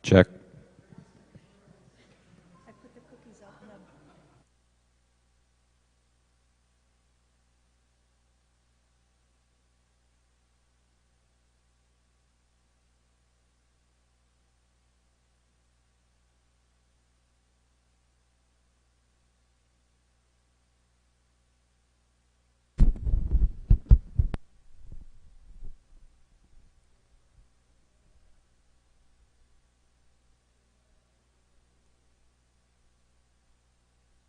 Check. I put the cookies up.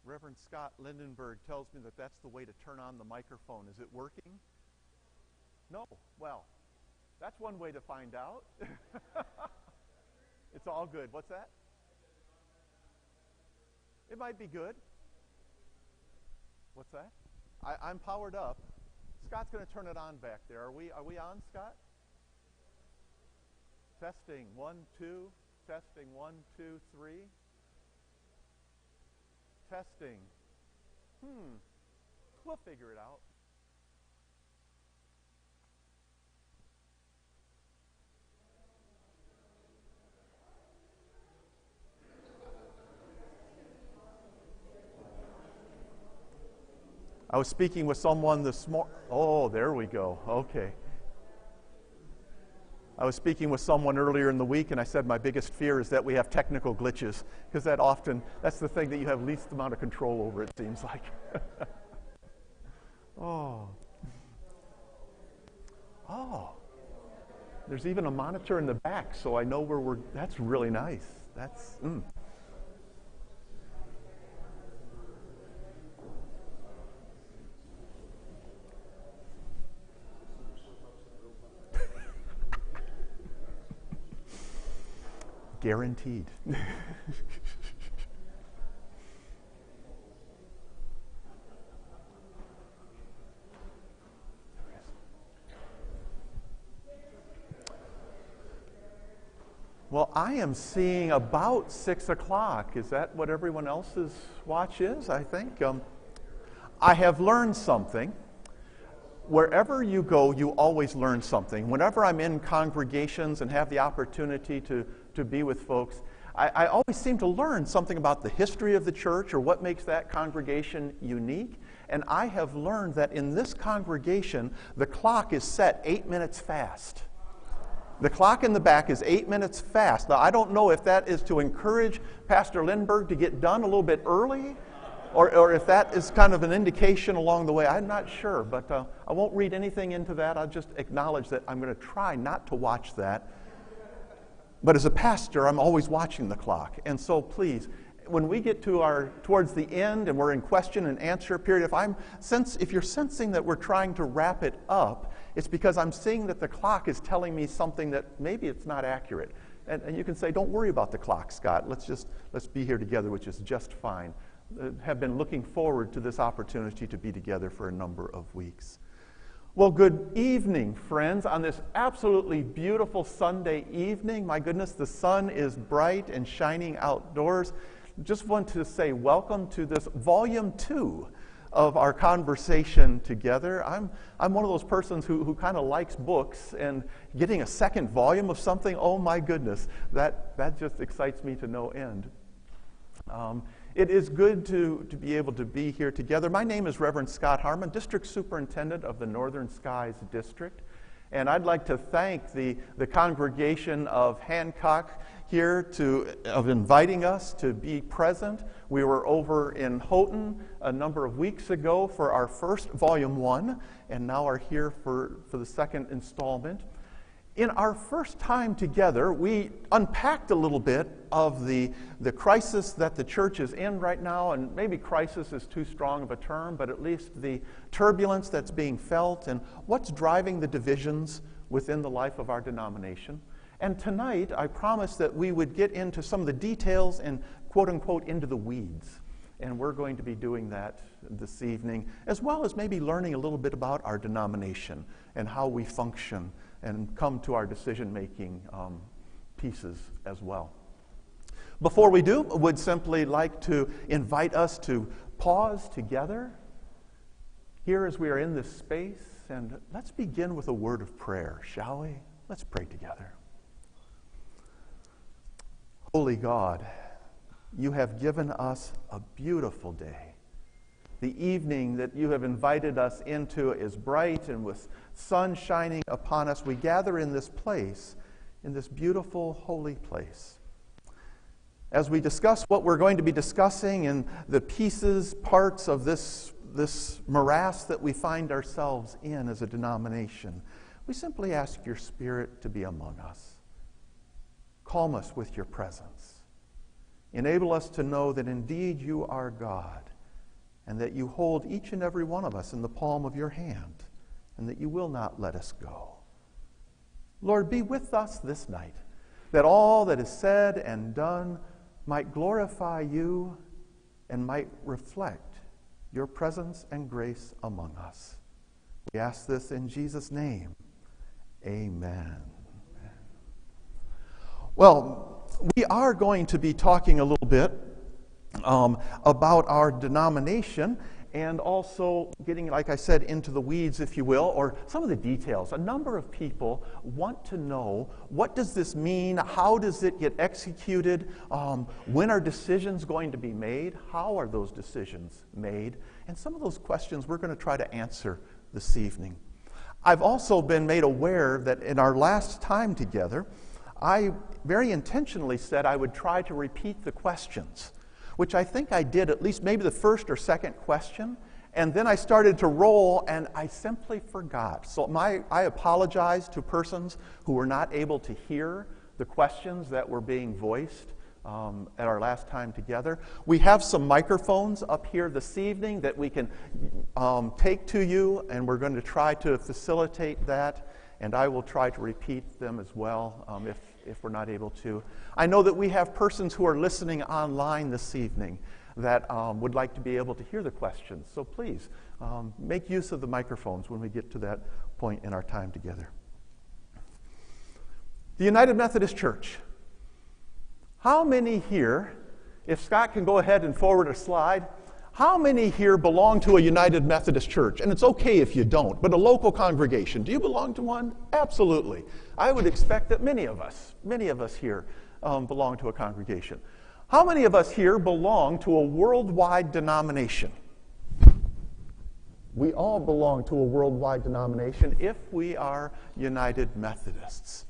Reverend Scott Lindenberg tells me that that's the way to turn on the microphone. Is it working? No. Well, that's one way to find out. It's all good. What's that? It might be good. What's that? I'm powered up. Scott's going to turn it on back there. Are we on, Scott? Testing. 1, 2. Testing. 1, 2, 3. Testing. We'll figure it out. I was speaking with someone this morning. Oh, there we go. Okay. I was speaking with someone earlier in the week, and I said my biggest fear is that we have technical glitches, because that's the thing that you have least amount of control over, it seems like. Oh. There's even a monitor in the back, so I know where that's really nice. That's, Guaranteed. Well, I am seeing about 6 o'clock. Is that what everyone else's watch is, I think? I have learned something. Wherever you go, you always learn something. Whenever I'm in congregations and have the opportunity to be with folks, I always seem to learn something about the history of the church or what makes that congregation unique. And I have learned that in this congregation, the clock is set 8 minutes fast. The clock in the back is 8 minutes fast. Now, I don't know if that is to encourage Pastor Lindbergh to get done a little bit early, or if that is kind of an indication along the way. I'm not sure, but I won't read anything into that. I'll just acknowledge that I'm going to try not to watch that. But as a pastor, I'm always watching the clock. And so please, when we get towards the end and we're in question and answer period, if you're sensing that we're trying to wrap it up, it's because I'm seeing that the clock is telling me something that maybe it's not accurate. And you can say, don't worry about the clock, Scott. Let's be here together, which is just fine. Have been looking forward to this opportunity to be together for a number of weeks. Well, good evening, friends, on this absolutely beautiful Sunday evening. My goodness, the sun is bright and shining outdoors. Just want to say welcome to this volume 2 of our conversation together. I'm one of those persons who kind of likes books, and getting a second volume of something, oh my goodness, that just excites me to no end. It is good to be able to be here together. My name is Reverend Scott Harmon, District Superintendent of the Northern Skies District. And I'd like to thank the congregation of Hancock here of inviting us to be present. We were over in Houghton a number of weeks ago for our first Volume 1, and now are here for the second installment. In our first time together, we unpacked a little bit of the crisis that the church is in right now, and maybe crisis is too strong of a term, but at least the turbulence that's being felt and what's driving the divisions within the life of our denomination. And tonight, I promised that we would get into some of the details and, quote-unquote, into the weeds. And we're going to be doing that this evening, as well as maybe learning a little bit about our denomination and how we function and come to our decision-making pieces as well. Before we do, I would simply like to invite us to pause together here as we are in this space, and let's begin with a word of prayer, shall we? Let's pray together. Holy God, you have given us a beautiful day. The evening that you have invited us into is bright, and with sun shining upon us, we gather in this place, in this beautiful, holy place. As we discuss what we're going to be discussing and the pieces, parts of this morass that we find ourselves in as a denomination, we simply ask your Spirit to be among us. Calm us with your presence. Enable us to know that indeed you are God, and that you hold each and every one of us in the palm of your hand, and that you will not let us go. Lord, be with us this night, that all that is said and done might glorify you and might reflect your presence and grace among us. We ask this in Jesus' name. Amen. Well, we are going to be talking a little bit about our denomination, and also getting, like I said, into the weeds, if you will, or some of the details. A number of people want to know, what does this mean? How does it get executed? When are decisions going to be made? How are those decisions made? And some of those questions we're going to try to answer this evening. I've also been made aware that in our last time together, I very intentionally said I would try to repeat the questions, which I think I did at least maybe the first or second question, and then I started to roll and I simply forgot. So I apologize to persons who were not able to hear the questions that were being voiced at our last time together. We have some microphones up here this evening that we can take to you, and we're going to try to facilitate that, and I will try to repeat them as well if we're not able to. I know that we have persons who are listening online this evening that would like to be able to hear the questions. So please, make use of the microphones when we get to that point in our time together. The United Methodist Church. How many here, if Scott can go ahead and forward a slide, how many here belong to a United Methodist Church? And it's okay if you don't, but a local congregation. Do you belong to one? Absolutely. I would expect that many of us here belong to a congregation. How many of us here belong to a worldwide denomination? We all belong to a worldwide denomination if we are United Methodists.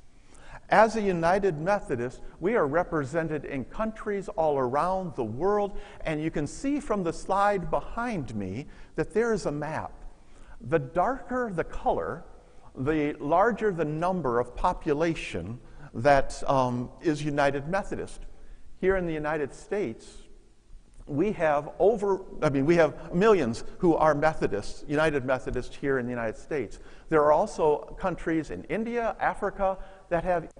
As a United Methodist, we are represented in countries all around the world, and you can see from the slide behind me that there is a map. The darker the color, the larger the number of population that is United Methodist. Here in the United States, we have millions who are Methodists, United Methodists here in the United States. There are also countries in India, Africa, that have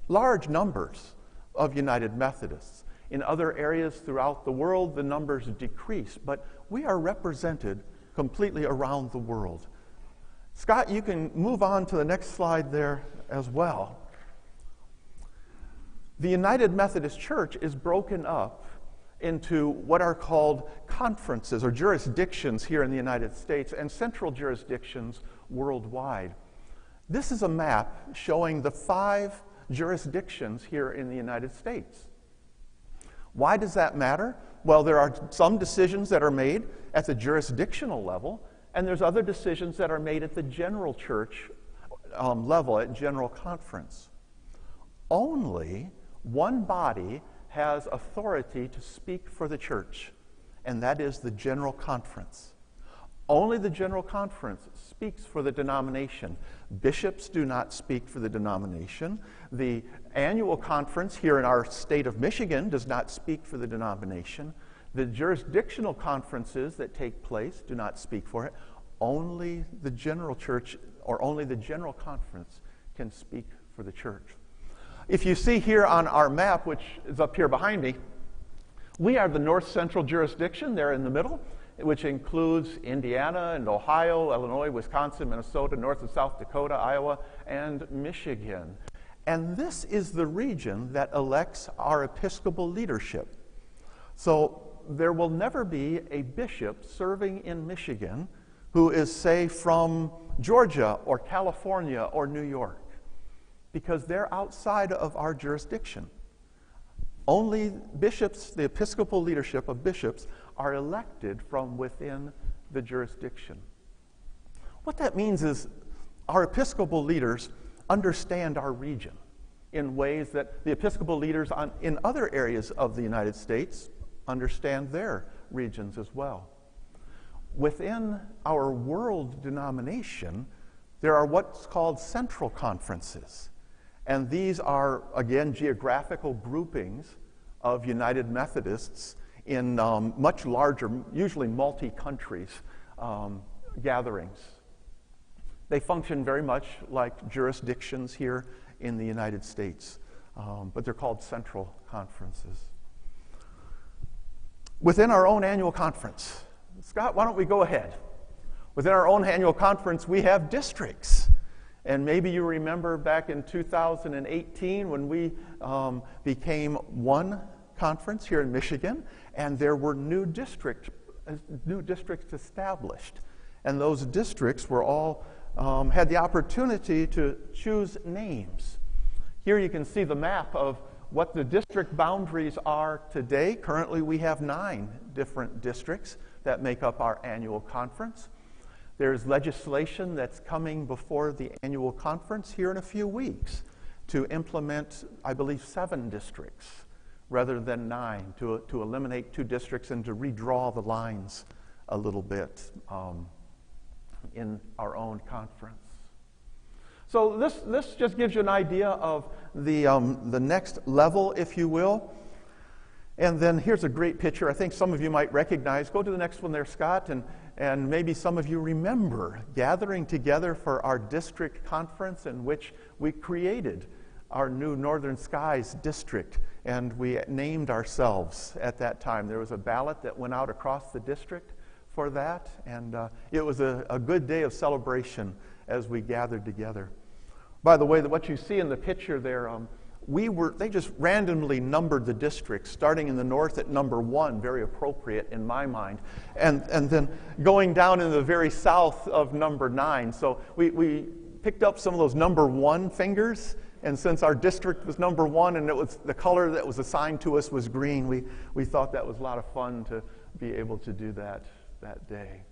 large numbers of United Methodists. In other areas throughout the world, the numbers decrease, but we are represented completely around the world. Scott, you can move on to the next slide there as well. The United Methodist Church is broken up into what are called conferences or jurisdictions here in the United States and central jurisdictions worldwide. This is a map showing the 5 jurisdictions here in the United States. Why does that matter? Well, there are some decisions that are made at the jurisdictional level, and there's other decisions that are made at the general church level, at general conference. Only one body has authority to speak for the church, and that is the general conference. Only the general conference speaks for the denomination. Bishops do not speak for the denomination. The annual conference here in our state of Michigan does not speak for the denomination. The jurisdictional conferences that take place do not speak for it. Only the general church or only the general conference can speak for the church. If you see here on our map, which is up here behind me, we are the north central jurisdiction there in the middle, which includes Indiana and Ohio, Illinois, Wisconsin, Minnesota, North and South Dakota, Iowa, and Michigan. And this is the region that elects our Episcopal leadership. So there will never be a bishop serving in Michigan who is, say, from Georgia or California or New York, because they're outside of our jurisdiction. Only bishops, the episcopal leadership of bishops, are elected from within the jurisdiction. What that means is our episcopal leaders understand our region in ways that the episcopal leaders in other areas of the United States understand their regions as well. Within our world denomination, there are what's called central conferences. And these are, again, geographical groupings of United Methodists in much larger, usually multi-countries gatherings. They function very much like jurisdictions here in the United States, but they're called central conferences. Within our own annual conference, Scott, why don't we go ahead? Within our own annual conference, we have districts. And maybe you remember back in 2018 when we became one conference here in Michigan, and there were new districts established. And those districts were all had the opportunity to choose names. Here you can see the map of what the district boundaries are today. Currently we have 9 different districts that make up our annual conference. There's legislation that's coming before the annual conference here in a few weeks to implement, I believe, 7 districts rather than 9, to eliminate 2 districts and to redraw the lines a little bit in our own conference. So this just gives you an idea of the next level, if you will. And then here's a great picture I think some of you might recognize. Go to the next one there, Scott, and maybe some of you remember gathering together for our district conference in which we created our new Northern Skies district, and we named ourselves at that time. There was a ballot that went out across the district for that, and it was a good day of celebration as we gathered together. By the way, what you see in the picture there, they just randomly numbered the districts, starting in the north at number 1, very appropriate in my mind, and then going down in the very south of number 9. So we picked up some of those number 1 fingers, and since our district was number 1 and it was the color that was assigned to us was green, we thought that was a lot of fun to be able to do that day.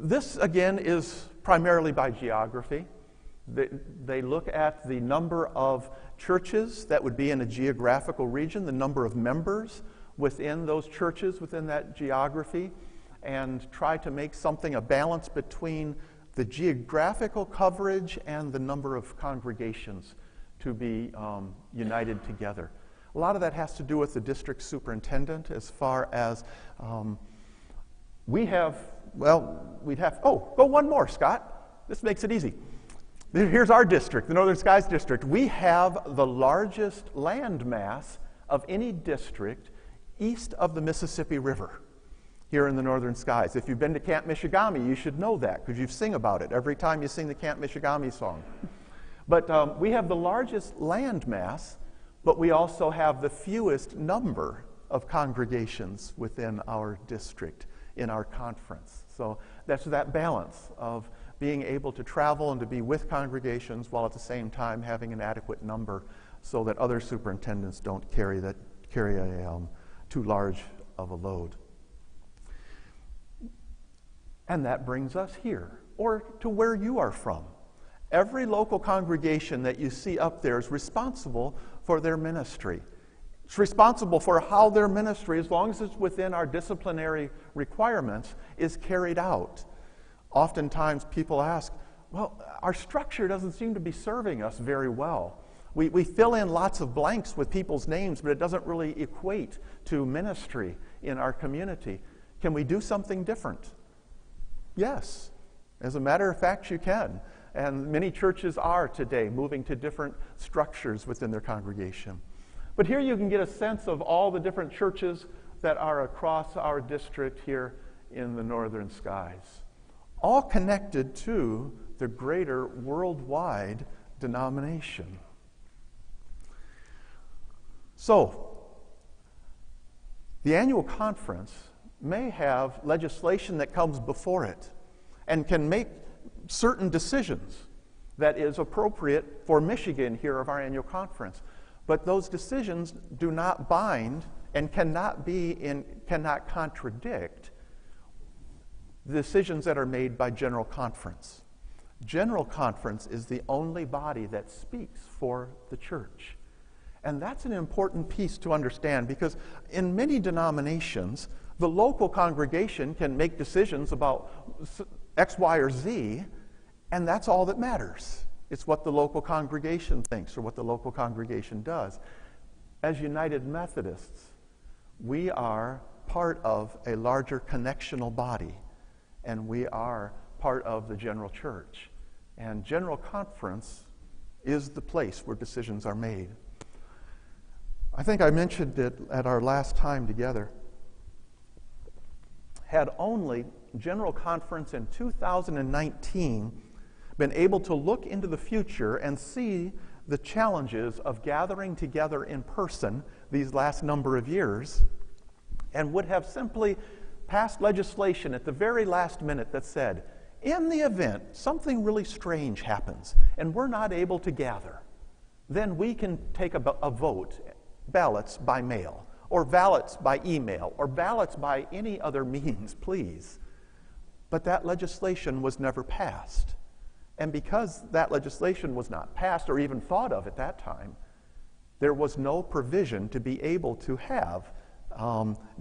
This, again, is primarily by geography. They look at the number of churches that would be in a geographical region, the number of members within those churches, within that geography, and try to make something, a balance between the geographical coverage and the number of congregations to be united together. A lot of that has to do with the district superintendent as far as go one more, Scott. This makes it easy. Here's our district, the Northern Skies District. We have the largest land mass of any district east of the Mississippi River here in the Northern Skies. If you've been to Camp Michigami, you should know that because you sing about it every time you sing the Camp Michigami song. But we have the largest land mass, but we also have the fewest number of congregations within our district in our conference. So that's that balance of being able to travel and to be with congregations while at the same time having an adequate number so that other superintendents don't carry too large of a load. And that brings us here, or to where you are from. Every local congregation that you see up there is responsible for their ministry. It's responsible for how their ministry, as long as it's within our disciplinary requirements, is carried out. Oftentimes people ask, well, our structure doesn't seem to be serving us very well. We fill in lots of blanks with people's names, but it doesn't really equate to ministry in our community. Can we do something different? Yes. As a matter of fact, you can. And many churches are today moving to different structures within their congregation. But here you can get a sense of all the different churches that are across our district here in the Northern Skies, all connected to the greater worldwide denomination. So, the annual conference may have legislation that comes before it and can make certain decisions. that is appropriate for Michigan here of our annual conference. But those decisions do not bind and cannot contradict the decisions that are made by General Conference. General Conference is the only body that speaks for the church. And that's an important piece to understand, because in many denominations, the local congregation can make decisions about X, Y, or Z, and that's all that matters. It's what the local congregation thinks or what the local congregation does. As United Methodists, we are part of a larger connectional body, and we are part of the general church. And General Conference is the place where decisions are made. I think I mentioned it at our last time together. Had only General Conference in 2019 been able to look into the future and see the challenges of gathering together in person these last number of years, and would have simply passed legislation at the very last minute that said, in the event something really strange happens and we're not able to gather, then we can take a vote, ballots by mail, or ballots by email, or ballots by any other means, please. But that legislation was never passed. And because that legislation was not passed or even thought of at that time, there was no provision to be able to have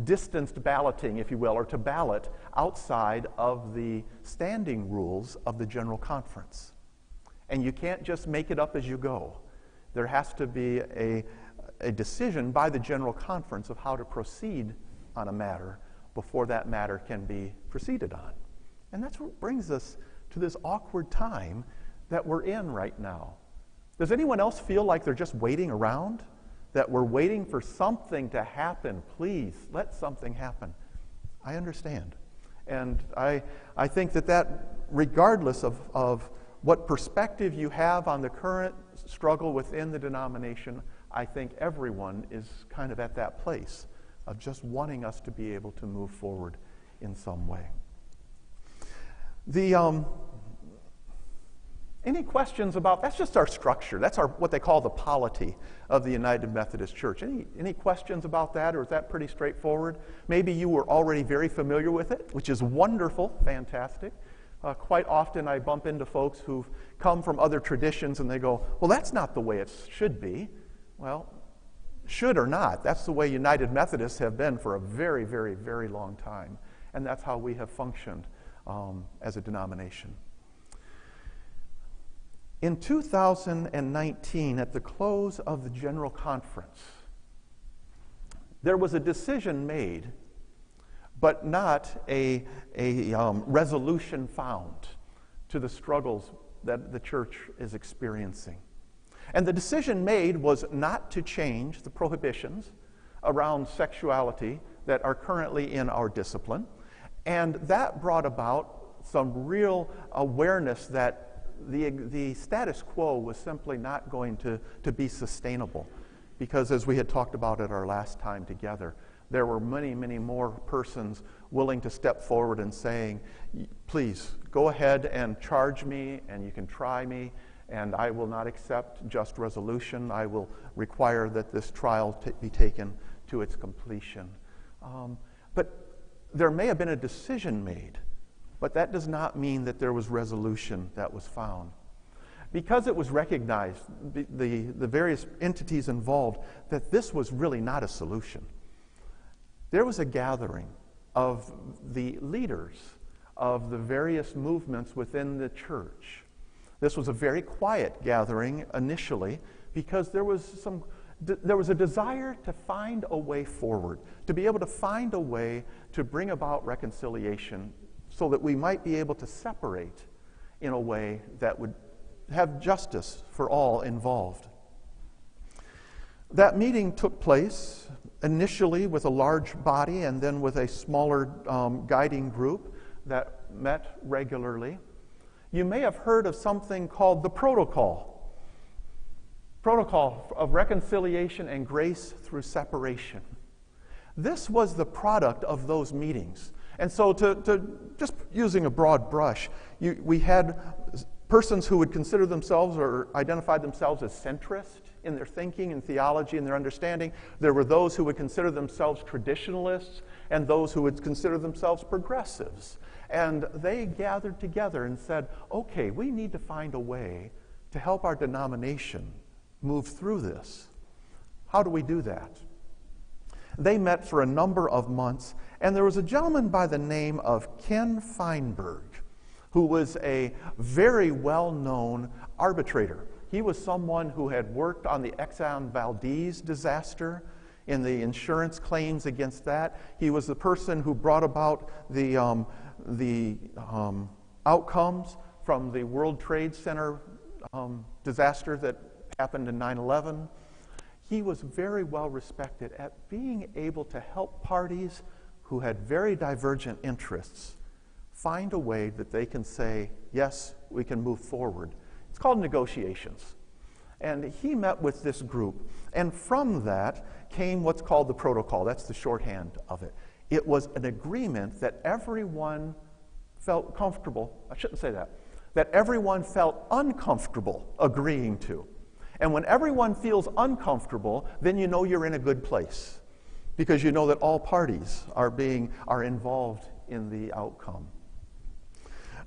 distanced balloting, if you will, or to ballot outside of the standing rules of the General Conference. And you can't just make it up as you go. There has to be a decision by the General Conference of how to proceed on a matter before that matter can be proceeded on. And that's what brings us to this awkward time that we're in right now. Does anyone else feel like they're just waiting around? That we're waiting for something to happen? Please, let something happen. I understand. And I think that regardless of what perspective you have on the current struggle within the denomination, I think everyone is kind of at that place of just wanting us to be able to move forward in some way. Any questions about, that's just our structure. That's what they call the polity of the United Methodist Church. Any questions about that, or is that pretty straightforward? Maybe you were already very familiar with it, which is wonderful, fantastic. Quite often I bump into folks who've come from other traditions and they go, well, that's not the way it should be. Well, should or not, that's the way United Methodists have been for a very, very, very long time. And that's how we have functioned as a denomination. In 2019, at the close of the General Conference, there was a decision made, but not a resolution found to the struggles that the church is experiencing. And the decision made was not to change the prohibitions around sexuality that are currently in our discipline. And that brought about some real awareness that the status quo was simply not going to be sustainable. Because as we had talked about at our last time together, there were many, many more persons willing to step forward and saying, please, go ahead and charge me, and you can try me, and I will not accept just resolution. I will require that this trial be taken to its completion. But there may have been a decision made, but that does not mean that there was resolution that was found. Because it was recognized, the various entities involved, that this was really not a solution. There was a gathering of the leaders of the various movements within the church. This was a very quiet gathering initially because there was a desire to find a way forward, to be able to find a way to bring about reconciliation so that we might be able to separate in a way that would have justice for all involved. That meeting took place initially with a large body and then with a smaller guiding group that met regularly. You may have heard of something called the Protocol of Reconciliation and Grace Through Separation. This was the product of those meetings. And so to just using a broad brush, we had persons who would consider themselves or identify themselves as centrist in their thinking and theology and their understanding. There were those who would consider themselves traditionalists and those who would consider themselves progressives. And they gathered together and said, okay, we need to find a way to help our denomination move through this. How do we do that? They met for a number of months, and there was a gentleman by the name of Ken Feinberg, who was a very well-known arbitrator. He was someone who had worked on the Exxon Valdez disaster in the insurance claims against that. He was the person who brought about the outcomes from the World Trade Center disaster that happened in 9/11. He was very well respected at being able to help parties who had very divergent interests find a way that they can say, yes, we can move forward. It's called negotiations. And he met with this group, and from that came what's called the protocol. That's the shorthand of it. It was an agreement that everyone felt comfortable, I shouldn't say that everyone felt uncomfortable agreeing to. And when everyone feels uncomfortable, then you know you're in a good place, because you know that all parties are involved in the outcome.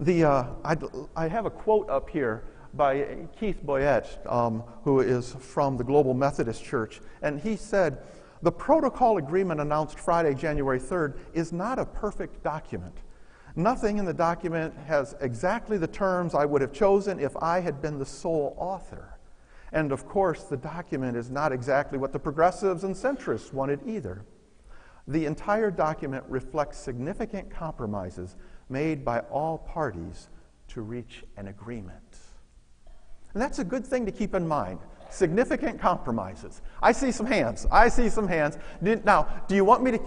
I have a quote up here by Keith Boyett, who is from the Global Methodist Church, and he said, "The protocol agreement announced Friday, January 3rd, is not a perfect document. Nothing in the document has exactly the terms I would have chosen if I had been the sole author. And of course, the document is not exactly what the progressives and centrists wanted either. The entire document reflects significant compromises made by all parties to reach an agreement." And that's a good thing to keep in mind. Significant compromises. I see some hands. Now, do you want me to...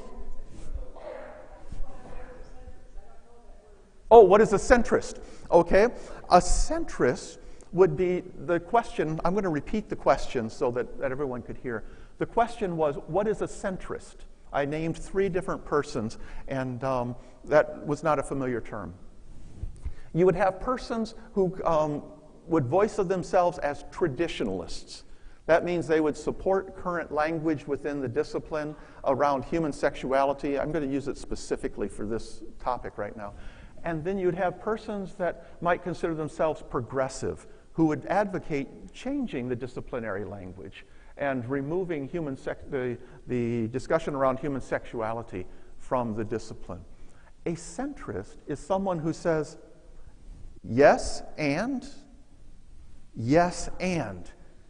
Oh, what is a centrist? Okay. A centrist would be the question. I'm going to repeat the question so that everyone could hear. The question was, what is a centrist? I named 3 different persons, and that was not a familiar term. You would have persons who would voice of themselves as traditionalists. That means they would support current language within the discipline around human sexuality. I'm going to use it specifically for this topic right now. And then you'd have persons that might consider themselves progressive, who would advocate changing the disciplinary language and removing the discussion around human sexuality from the discipline. A centrist is someone who says, yes, and.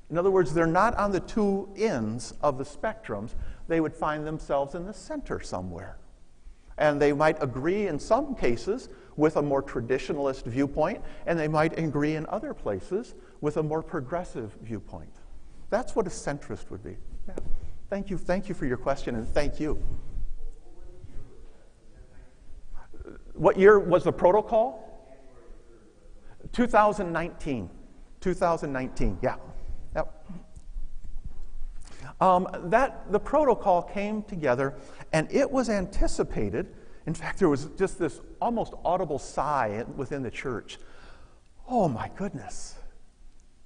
In other words, they're not on the two ends of the spectrums. They would find themselves in the center somewhere. And they might agree in some cases with a more traditionalist viewpoint, and they might agree in other places with a more progressive viewpoint. That's what a centrist would be. Yeah. Thank you for your question, and thank you. What year was the protocol? 2019. 2019, yeah. Yep. The protocol came together, and it was anticipated. In fact, there was just this almost audible sigh within the church. Oh my goodness,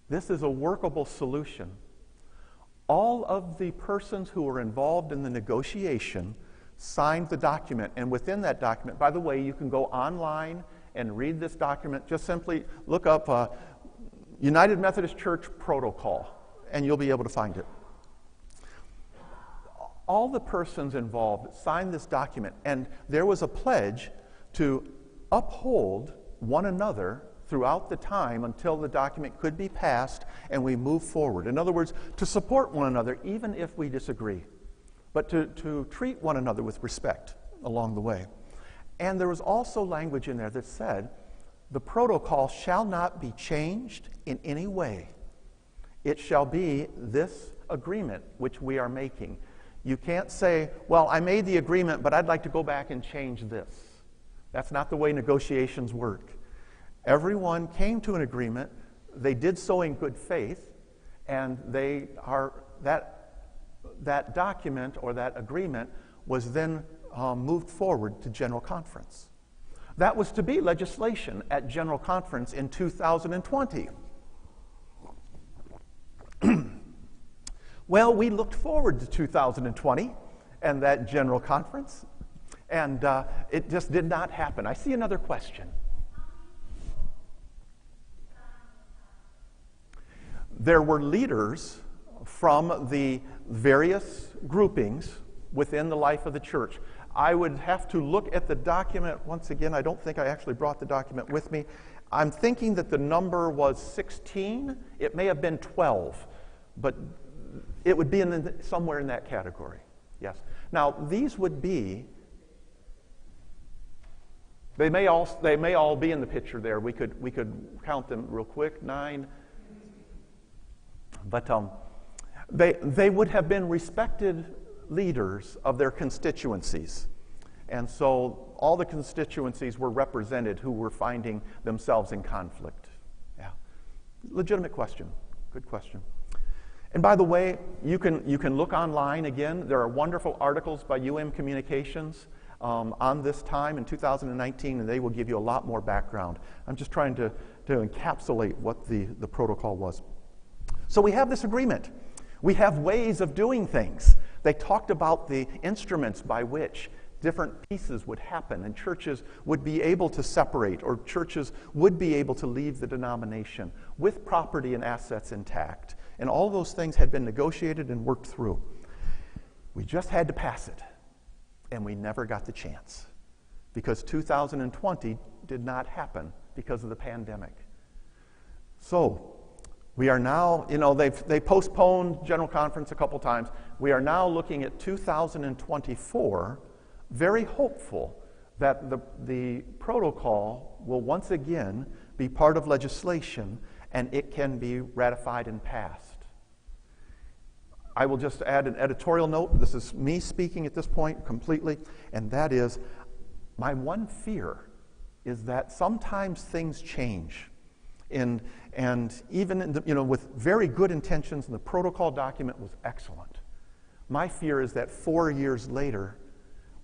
this is a workable solution. All of the persons who were involved in the negotiation signed the document, and within that document, by the way, you can go online and read this document. Just simply look up United Methodist Church protocol, and you'll be able to find it. All the persons involved signed this document, and there was a pledge to uphold one another throughout the time until the document could be passed and we move forward. In other words, to support one another even if we disagree, but to treat one another with respect along the way. And there was also language in there that said, the protocol shall not be changed in any way. It shall be this agreement which we are making. You can't say, well, I made the agreement, but I'd like to go back and change this. That's not the way negotiations work. Everyone came to an agreement. They did so in good faith, and that document or that agreement was then moved forward to General Conference. That was to be legislation at General Conference in 2020. Well, we looked forward to 2020 and that General Conference, and it just did not happen. I see another question. There were leaders from the various groupings within the life of the church. I would have to look at the document. Once again, I don't think I actually brought the document with me. I'm thinking that the number was 16. It may have been 12, but it would be somewhere in that category. Yes. Now, these would be, they may all be in the picture there. We could count them real quick, 9. But they would have been respected leaders of their constituencies. And so all the constituencies were represented who were finding themselves in conflict. Yeah. Legitimate question. Good question. And by the way, you can look online again. There are wonderful articles by Communications on this time in 2019, and they will give you a lot more background. I'm just trying to encapsulate what the protocol was. So we have this agreement. We have ways of doing things. They talked about the instruments by which different pieces would happen, and churches would be able to separate, or churches would be able to leave the denomination with property and assets intact. And all those things had been negotiated and worked through. We just had to pass it, and we never got the chance because 2020 did not happen because of the pandemic. So we are now, they postponed General Conference a couple times. We are now looking at 2024, very hopeful that the protocol will once again be part of legislation and it can be ratified and passed. I will just add an editorial note. This is me speaking at this point completely, and that is my one fear is that sometimes things change. And even with very good intentions, and the protocol document was excellent. My fear is that 4 years later,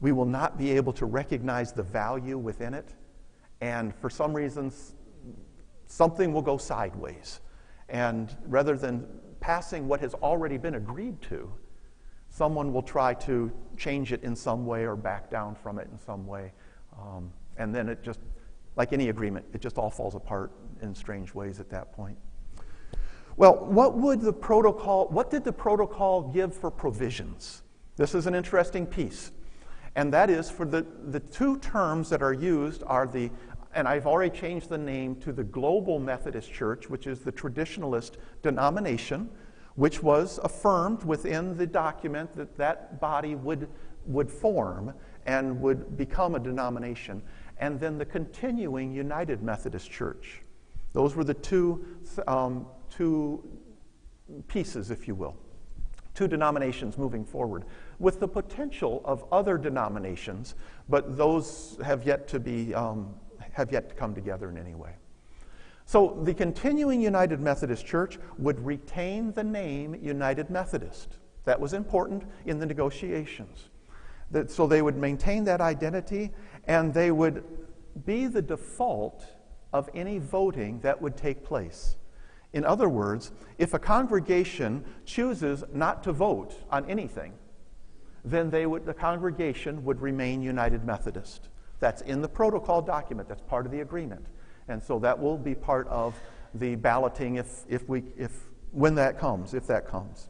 we will not be able to recognize the value within it, and for some reasons, something will go sideways. And rather than passing what has already been agreed to, someone will try to change it in some way or back down from it in some way. And then it just, like any agreement, it just all falls apart in strange ways at that point. Well, what did the protocol give for provisions? This is an interesting piece. And that is for the two terms that are used are and I've already changed the name to the Global Methodist Church, which is the traditionalist denomination, which was affirmed within the document that body would form and would become a denomination. And then the continuing United Methodist Church. Those were the two pieces, if you will, two denominations moving forward, with the potential of other denominations, but those have yet to come together in any way. So the continuing United Methodist Church would retain the name United Methodist. That was important in the negotiations. So they would maintain that identity, and they would be the default of any voting that would take place. In other words, if a congregation chooses not to vote on anything, then the congregation would remain United Methodist. That's in the protocol document. That's part of the agreement. And so that will be part of the balloting when that comes, if that comes.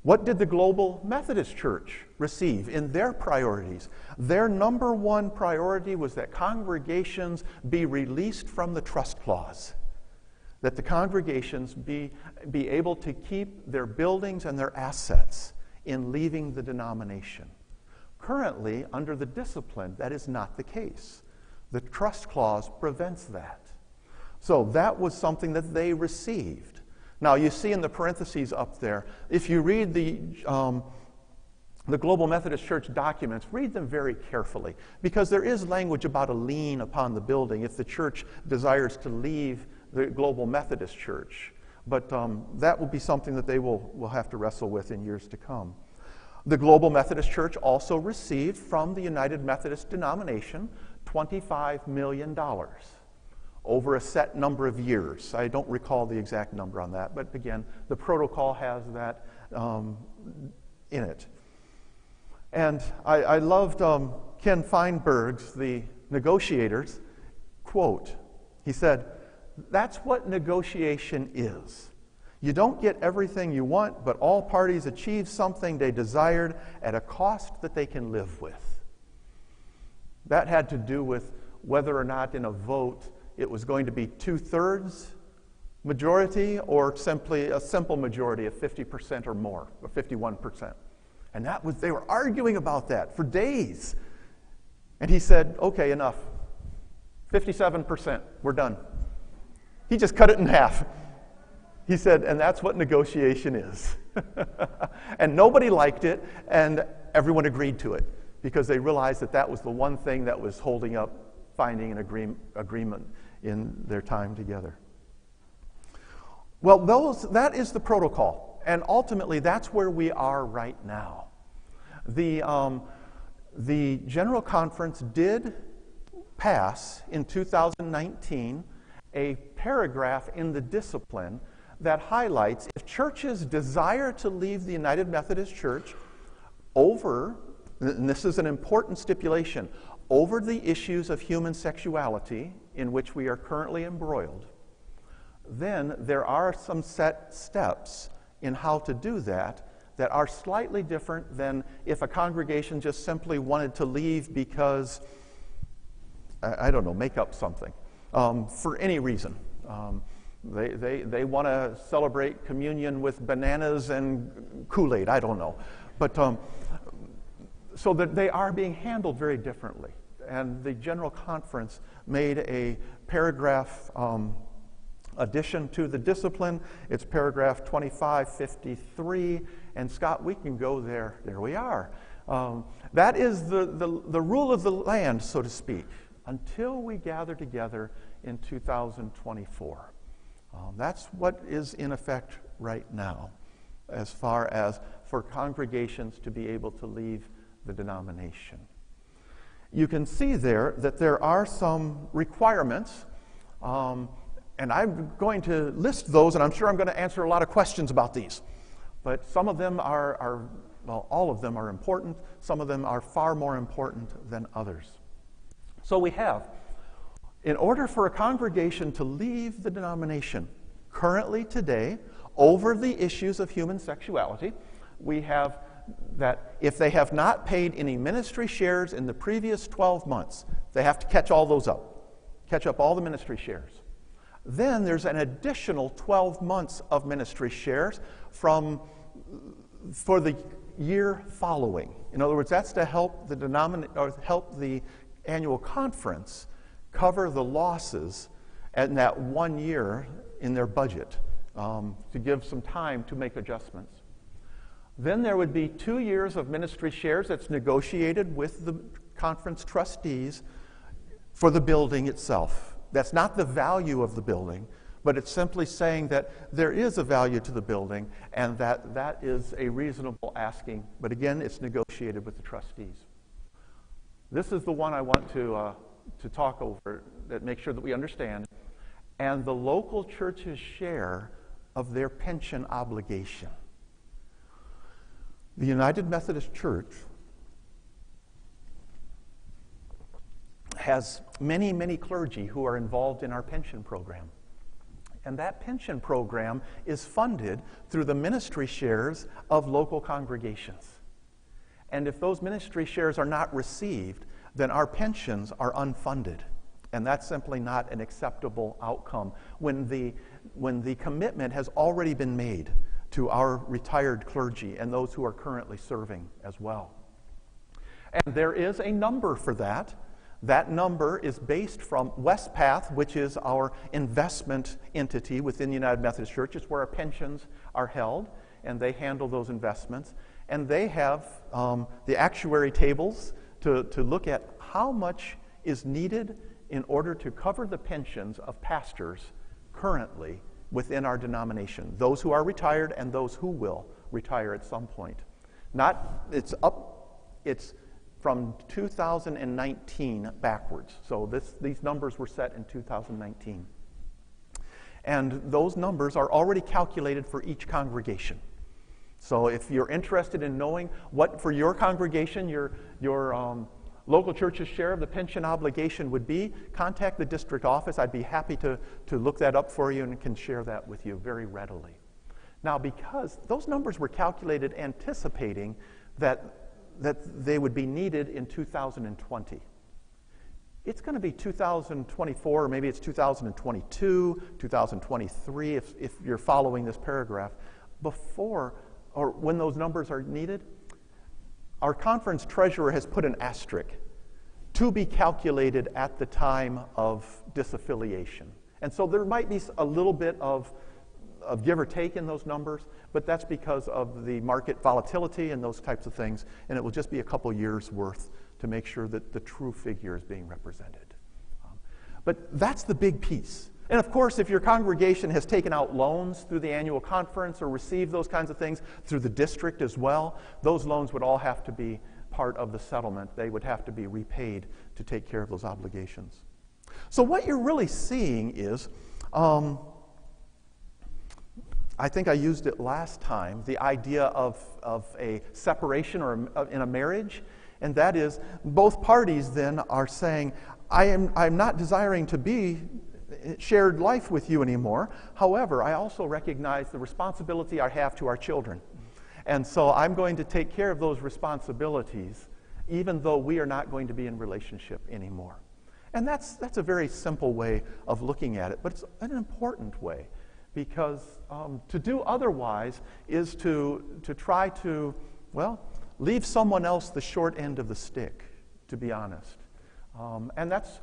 What did the Global Methodist Church receive in their priorities? Their number one priority was that congregations be released from the trust clause, that the congregations be able to keep their buildings and their assets in leaving the denomination. Currently, under the discipline, that is not the case. The trust clause prevents that. So that was something that they received. Now, you see in the parentheses up there, if you read the Global Methodist Church documents, read them very carefully, because there is language about a lien upon the building if the church desires to leave the Global Methodist Church. But that will be something that they will have to wrestle with in years to come. The Global Methodist Church also received from the United Methodist denomination $25 million over a set number of years. I don't recall the exact number on that, but again, the protocol has that in it. And I loved Ken Feinberg's, the negotiators, quote. He said, "That's what negotiation is. You don't get everything you want, but all parties achieve something they desired at a cost that they can live with." That had to do with whether or not in a vote it was going to be 2/3 majority or simply a simple majority of 50% or more, or 51%. And they were arguing about that for days. And he said, "Okay, enough. 57%, we're done." He just cut it in half. He said, and that's what negotiation is. And nobody liked it, and everyone agreed to it, because they realized that that was the one thing that was holding up finding an agreement in their time together. Well, that is the protocol, and ultimately that's where we are right now. The General Conference did pass in 2019 a paragraph in the discipline that highlights if churches desire to leave the United Methodist Church over, and this is an important stipulation, over the issues of human sexuality in which we are currently embroiled, then there are some set steps in how to do that are slightly different than if a congregation just simply wanted to leave because, I don't know, make up something, for any reason. They want to celebrate communion with bananas and Kool-Aid, I don't know. But so that they are being handled very differently. And the General Conference made a paragraph addition to the discipline. It's paragraph 2553. And Scott, we can go there. There we are. That is the rule of the land, so to speak, until we gather together in 2024. That's what is in effect right now, as far as for congregations to be able to leave the denomination. You can see there that there are some requirements, and I'm going to list those, and I'm sure I'm going to answer a lot of questions about these. But some of them are all of them are important. Some of them are far more important than others. So we have, in order for a congregation to leave the denomination, currently today, over the issues of human sexuality, we have that if they have not paid any ministry shares in the previous 12 months, they have to catch all those up, catch up all the ministry shares. Then there's an additional 12 months of ministry shares for the year following. In other words, that's to help the annual conference cover the losses in that 1 year in their budget, to give some time to make adjustments. Then there would be 2 years of ministry shares that's negotiated with the conference trustees for the building itself. That's not the value of the building, but it's simply saying that there is a value to the building and that is a reasonable asking. But again, it's negotiated with the trustees. This is the one I want to talk over, that make sure that we understand, and the local church's share of their pension obligation. The United Methodist Church has many, many clergy who are involved in our pension program. And that pension program is funded through the ministry shares of local congregations. And if those ministry shares are not received, then our pensions are unfunded. And that's simply not an acceptable outcome when the commitment has already been made to our retired clergy and those who are currently serving as well. And there is a number for that. That number is based from Westpath, which is our investment entity within the United Methodist Church. It's where our pensions are held, and they handle those investments. And they have the actuary tables to look at how much is needed in order to cover the pensions of pastors currently within our denomination, those who are retired and those who will retire at some point. It's from 2019 backwards. So these numbers were set in 2019. And those numbers are already calculated for each congregation. So if you're interested in knowing what for your congregation, your local church's share of the pension obligation would be, contact the district office. I'd be happy to look that up for you and can share that with you very readily. Now, because those numbers were calculated anticipating that they would be needed in 2020. It's going to be 2024, or maybe it's 2022, 2023, if you're following this paragraph, before or when those numbers are needed. Our conference treasurer has put an asterisk, to be calculated at the time of disaffiliation. And so there might be a little bit of give or take in those numbers, but that's because of the market volatility and those types of things, and it will just be a couple years worth to make sure that the true figure is being represented. But that's the big piece. And of course, if your congregation has taken out loans through the annual conference or received those kinds of things through the district as well, those loans would all have to be part of the settlement. They would have to be repaid to take care of those obligations. So what you're really seeing is, I think I used it last time, the idea of a separation or in a marriage, and that is both parties then are saying, I'm not desiring to be shared life with you anymore. However, I also recognize the responsibility I have to our children. And so I'm going to take care of those responsibilities even though we are not going to be in relationship anymore. And that's a very simple way of looking at it, but it's an important way, because to do otherwise is to try to, well, leave someone else the short end of the stick, to be honest. And that's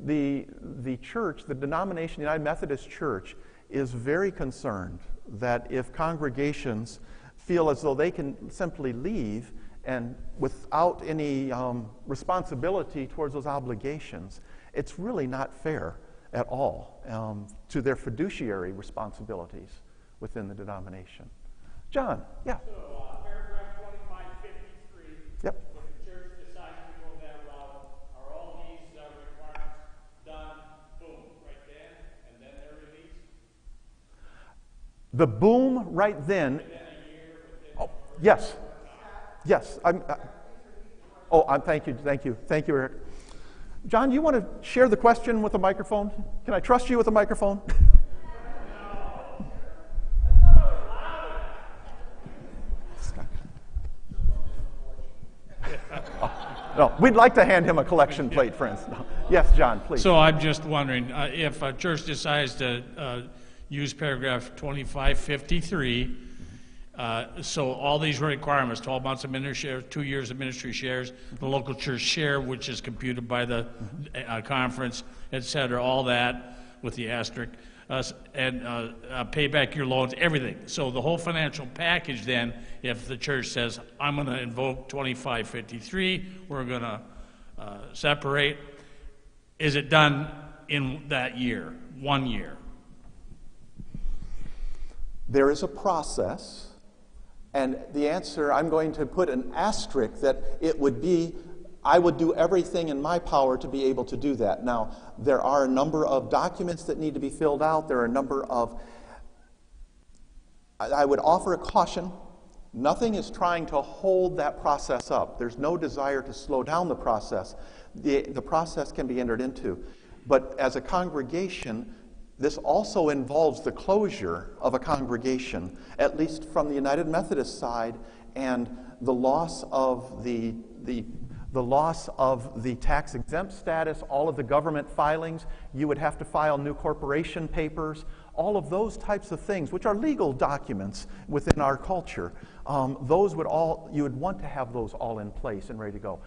the church, the denomination, United Methodist Church, is very concerned that if congregations feel as though they can simply leave and without any responsibility towards those obligations, it's really not fair at all to their fiduciary responsibilities within the denomination. John, yeah. So, paragraph 2553. Yep. If the church decides to go that route, are all these requirements done, boom, right then, and then they're released? The boom right then. Within a year, Oh, yes. Yes. Thank you, Eric. John, you want to share the question with the microphone? Can I trust you with the microphone? No, we'd like to hand him a collection plate, friends. No. Yes, John, please. So I'm just wondering, if a church decides to use paragraph 2553, so all these requirements, 12 months of ministry shares, 2 years of ministry shares, the local church share, which is computed by the conference, et cetera, all that with the asterisk, and pay back your loans, everything. So the whole financial package then, if the church says, I'm going to invoke 2553, we're going to separate, is it done in that year, 1 year? There is a process. And the answer, I'm going to put an asterisk that it would be, I would do everything in my power to be able to do that. Now, there are a number of documents that need to be filled out. There are a number of, I would offer a caution. Nothing is trying to hold that process up. There's no desire to slow down the process. The process can be entered into. But as a congregation, this also involves the closure of a congregation, at least from the United Methodist side, and the loss of the tax-exempt status, all of the government filings. You would have to file new corporation papers, all of those types of things, which are legal documents within our culture. Those would you would want to have those all in place and ready to go.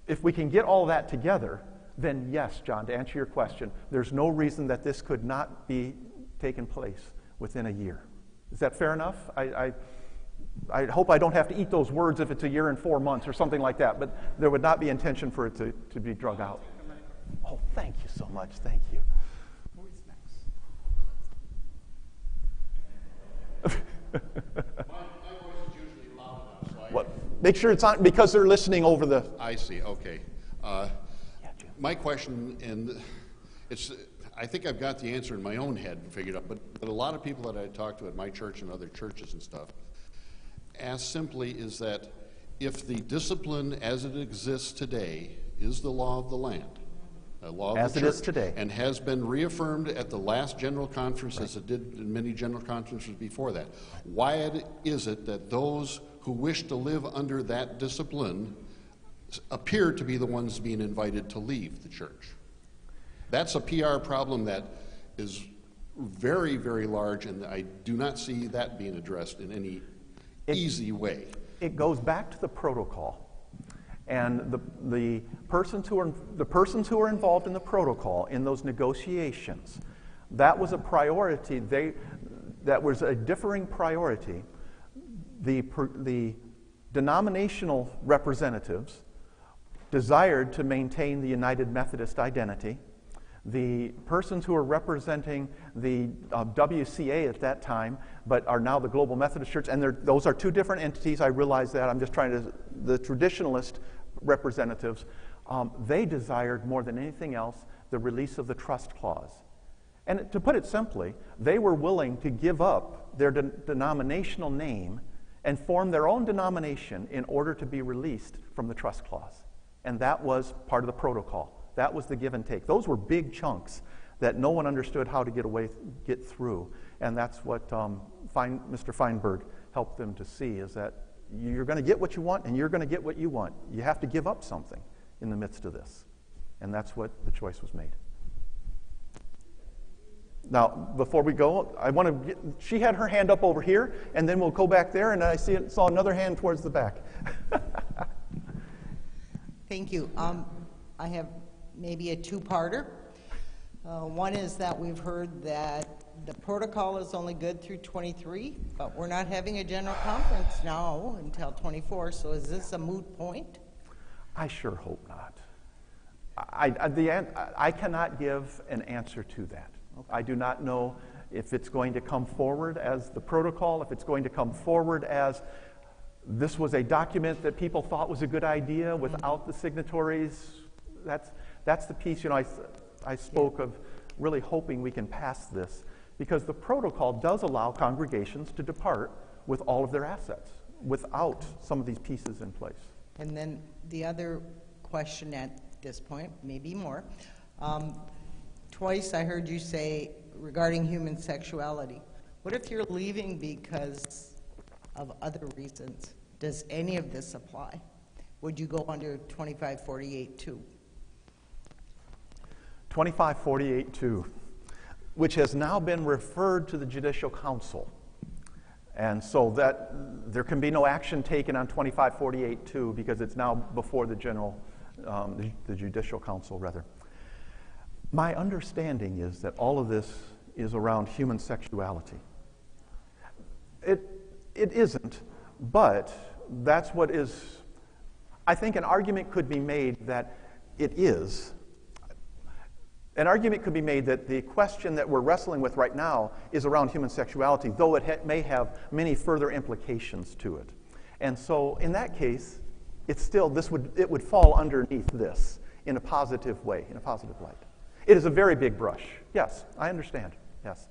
If we can get all that together, then yes, John, to answer your question, there's no reason that this could not be taken place within a year. Is that fair enough? I hope I don't have to eat those words if it's a year and 4 months or something like that, but there would not be intention for it to be drug out. Oh, thank you so much. Thank you. Who is next? My voice is usually loud enough, so make sure it's on, because they're listening over the... I see, okay. My question, and I think I've got the answer in my own head figured out, but a lot of people that I talk to at my church and other churches and stuff ask simply is that if the discipline as it exists today is the law of the land, a law of as the it church, is today, and has been reaffirmed at the last general conference as it did in many general conferences before that, why is it that those who wish to live under that discipline appear to be the ones being invited to leave the church? That's a PR problem that is very, very large, and I do not see that being addressed in any easy way. It goes back to the protocol. And the persons who are involved in the protocol, in those negotiations, that was a priority. That was a differing priority. The denominational representatives desired to maintain the United Methodist identity. The persons who are representing the WCA at that time, but are now the Global Methodist Church, and those are two different entities, I realize that, I'm just trying to, the traditionalist representatives, they desired more than anything else the release of the trust clause. And to put it simply, they were willing to give up their denominational name and form their own denomination in order to be released from the trust clause. And that was part of the protocol. That was the give and take. Those were big chunks that no one understood how to get through. And that's what Mr. Feinberg helped them to see, is that you're going to get what you want and you're going to get what you want. You have to give up something in the midst of this. And that's what the choice was made. Now, before we go, she had her hand up over here, and then we'll go back there, and I saw another hand towards the back. Thank you. I have maybe a two-parter. One is that we've heard that the protocol is only good through 23, but we're not having a general conference now until 24, so is this a moot point? I sure hope not. I cannot give an answer to that. Okay. I do not know if it's going to come forward as the protocol, if it's going to come forward as this was a document that people thought was a good idea without the signatories. That's the piece, I spoke of really hoping we can pass this, because the protocol does allow congregations to depart with all of their assets without some of these pieces in place. And then the other question at this point, maybe more, twice I heard you say regarding human sexuality. What if you're leaving because of other reasons? Does any of this apply? Would you go under 2548-2? 2548-2, which has now been referred to the Judicial Council. And so that there can be no action taken on 2548-2 because it's now before the the Judicial Council, rather. My understanding is that all of this is around human sexuality. It isn't, but that's what is, I think an argument could be made that it is. An argument could be made that the question that we're wrestling with right now is around human sexuality, though it may have many further implications to it. And so in that case, it would fall underneath this in a positive way, in a positive light. It is a very big brush. Yes, I understand. Yes.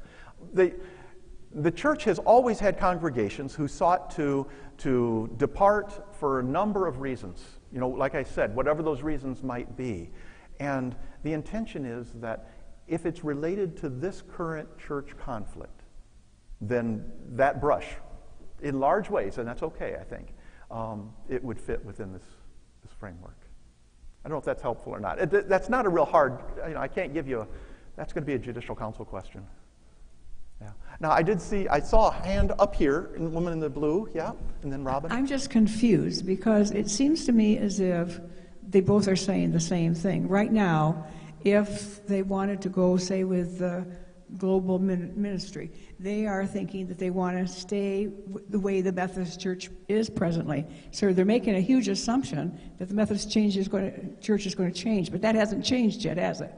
The church has always had congregations who sought to depart for a number of reasons. Like I said, whatever those reasons might be. And the intention is that if it's related to this current church conflict, then that brush, in large ways, and that's okay, I think, it would fit within this framework. I don't know if that's helpful or not. That's not a real hard, I can't give you that's going to be a Judicial Council question. Yeah. Now, I saw a hand up here, a woman in the blue, yeah, and then Robin. I'm just confused because it seems to me as if they both are saying the same thing. Right now, if they wanted to go, say, with the global ministry, they are thinking that they want to stay the way the Methodist Church is presently. So they're making a huge assumption that the Methodist Church is going to change, but that hasn't changed yet, has it?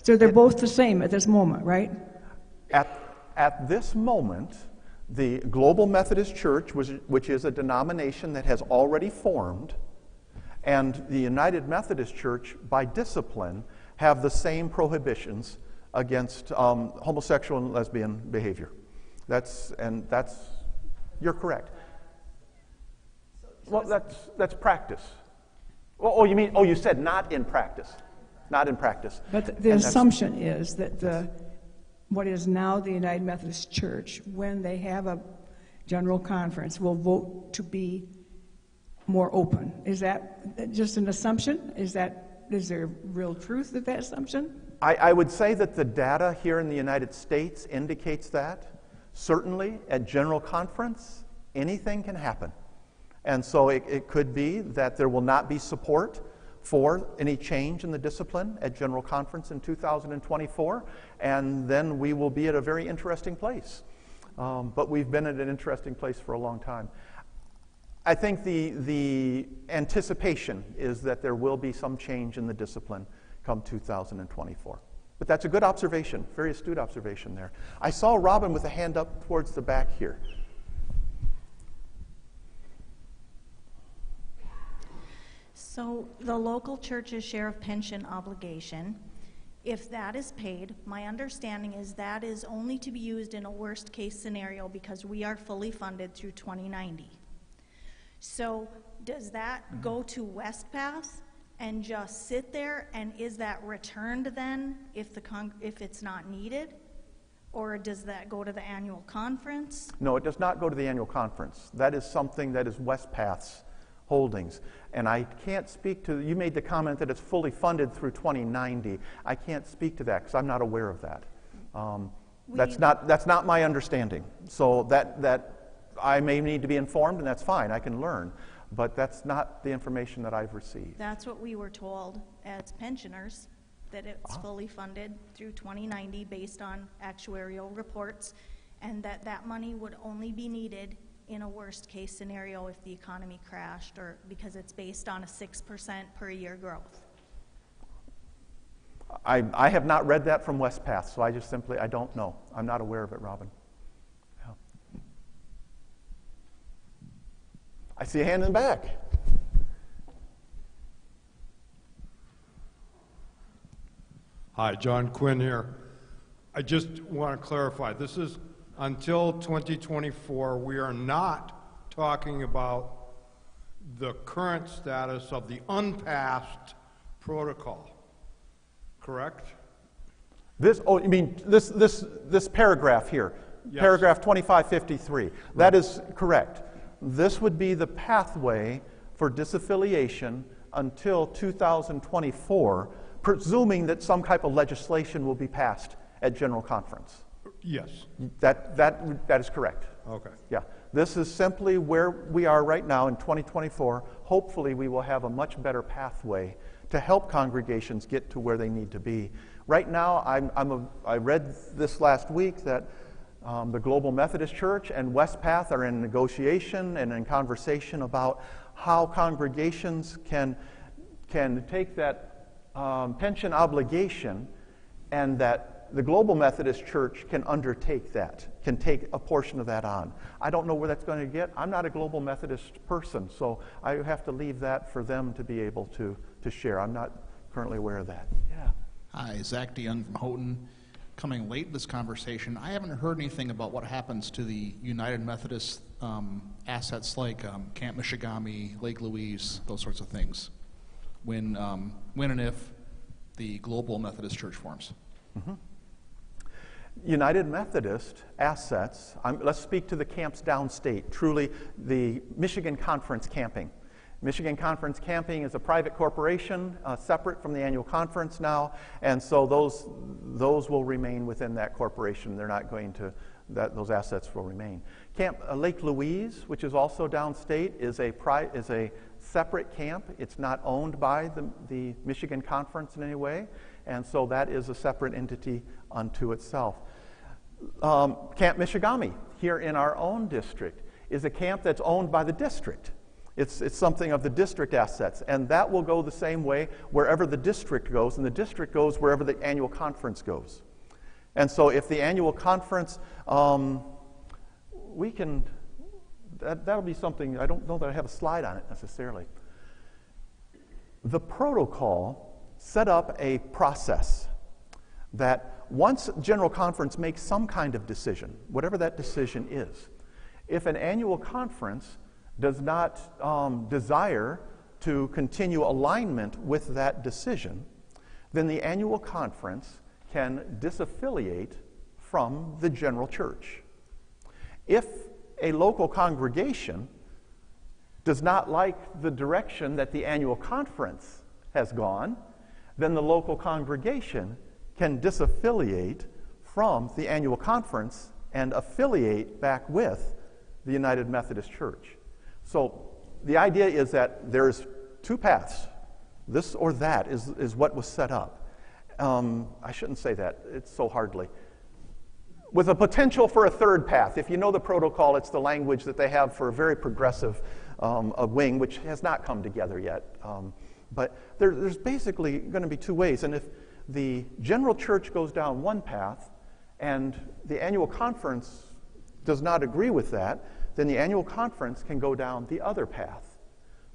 So they're both the same at this moment, right? At this moment, The Global Methodist Church, which is a denomination that has already formed, and the United Methodist Church, by discipline, have the same prohibitions against homosexual and lesbian behavior. You're correct. Well, that's practice. You said not in practice. Not in practice. But the assumption is that what is now the United Methodist Church, when they have a general conference, will vote to be more open. Is that just an assumption? Is there real truth to that assumption? I would say that the data here in the United States indicates that. Certainly, at general conference, anything can happen. And so it could be that there will not be support for any change in the discipline at General Conference in 2024, and then we will be at a very interesting place. But we've been at an interesting place for a long time. I think the anticipation is that there will be some change in the discipline come 2024. But that's a good observation, very astute observation there. I saw Robin with a hand up towards the back here. So the local church's share of pension obligation, if that is paid, my understanding is that is only to be used in a worst case scenario because we are fully funded through 2090. So does that go to Westpath and just sit there, and is that returned then if it's not needed? Or does that go to the annual conference? No, it does not go to the annual conference. That is something that is Westpath's holdings. And I can't speak to, you made the comment that it's fully funded through 2090. I can't speak to that because I'm not aware of that. That's not my understanding. So that I may need to be informed, and that's fine. I can learn. But that's not the information that I've received. That's what we were told as pensioners, that it's fully funded through 2090 based on actuarial reports, and that money would only be needed in a worst case scenario if the economy crashed, or because it's based on a 6% per year growth. I have not read that from Westpath, so I don't know. I'm not aware of it, Robin. Yeah. I see a hand in the back. Hi, John Quinn here. I just want to clarify, this is until 2024. We are not talking about the current status of the unpassed protocol, correct? This paragraph here, Yes. Paragraph 2553. Right. That is correct. This would be the pathway for disaffiliation until 2024, presuming that some type of legislation will be passed at General Conference. Yes. That is correct. Okay. Yeah. This is simply where we are right now in 2024. Hopefully we will have a much better pathway to help congregations get to where they need to be. Right now, I read this last week that the Global Methodist Church and Westpath are in negotiation and in conversation about how congregations can take that pension obligation, and that the Global Methodist Church can undertake that, can take a portion of that on. I don't know where that's going to get. I'm not a Global Methodist person, so I have to leave that for them to be able to share. I'm not currently aware of that. Yeah. Hi, Zach DeYoung from Houghton. Coming late in this conversation, I haven't heard anything about what happens to the United Methodist assets like Camp Michigami, Lake Louise, those sorts of things, when and if the Global Methodist Church forms. Mm-hmm. United Methodist assets, let's speak to the camps downstate, truly the Michigan Conference Camping. Michigan Conference Camping is a private corporation, separate from the annual conference now, and so those will remain within that corporation. They're not going to, those assets will remain. Camp Lake Louise, which is also downstate, is a separate camp. It's not owned by the Michigan Conference in any way, and so that is a separate entity unto itself. Camp Michigami, here in our own district, is a camp that's owned by the district. It's something of the district assets, and that will go the same way wherever the district goes, and the district goes wherever the annual conference goes. And so if the annual conference we can, that'll be something, I don't know that I have a slide on it necessarily. The protocol set up a process that once General Conference makes some kind of decision, whatever that decision is, if an annual conference does not desire to continue alignment with that decision, then the annual conference can disaffiliate from the general church. If a local congregation does not like the direction that the annual conference has gone, then the local congregation can disaffiliate from the annual conference and affiliate back with the United Methodist Church. So the idea is that there's two paths. This or that is what was set up. I shouldn't say that. It's so hardly. With a potential for a third path. If you know the protocol, it's the language that they have for a very progressive wing, which has not come together yet. But there's basically going to be two ways. And if the general church goes down one path and the annual conference does not agree with that, then the annual conference can go down the other path.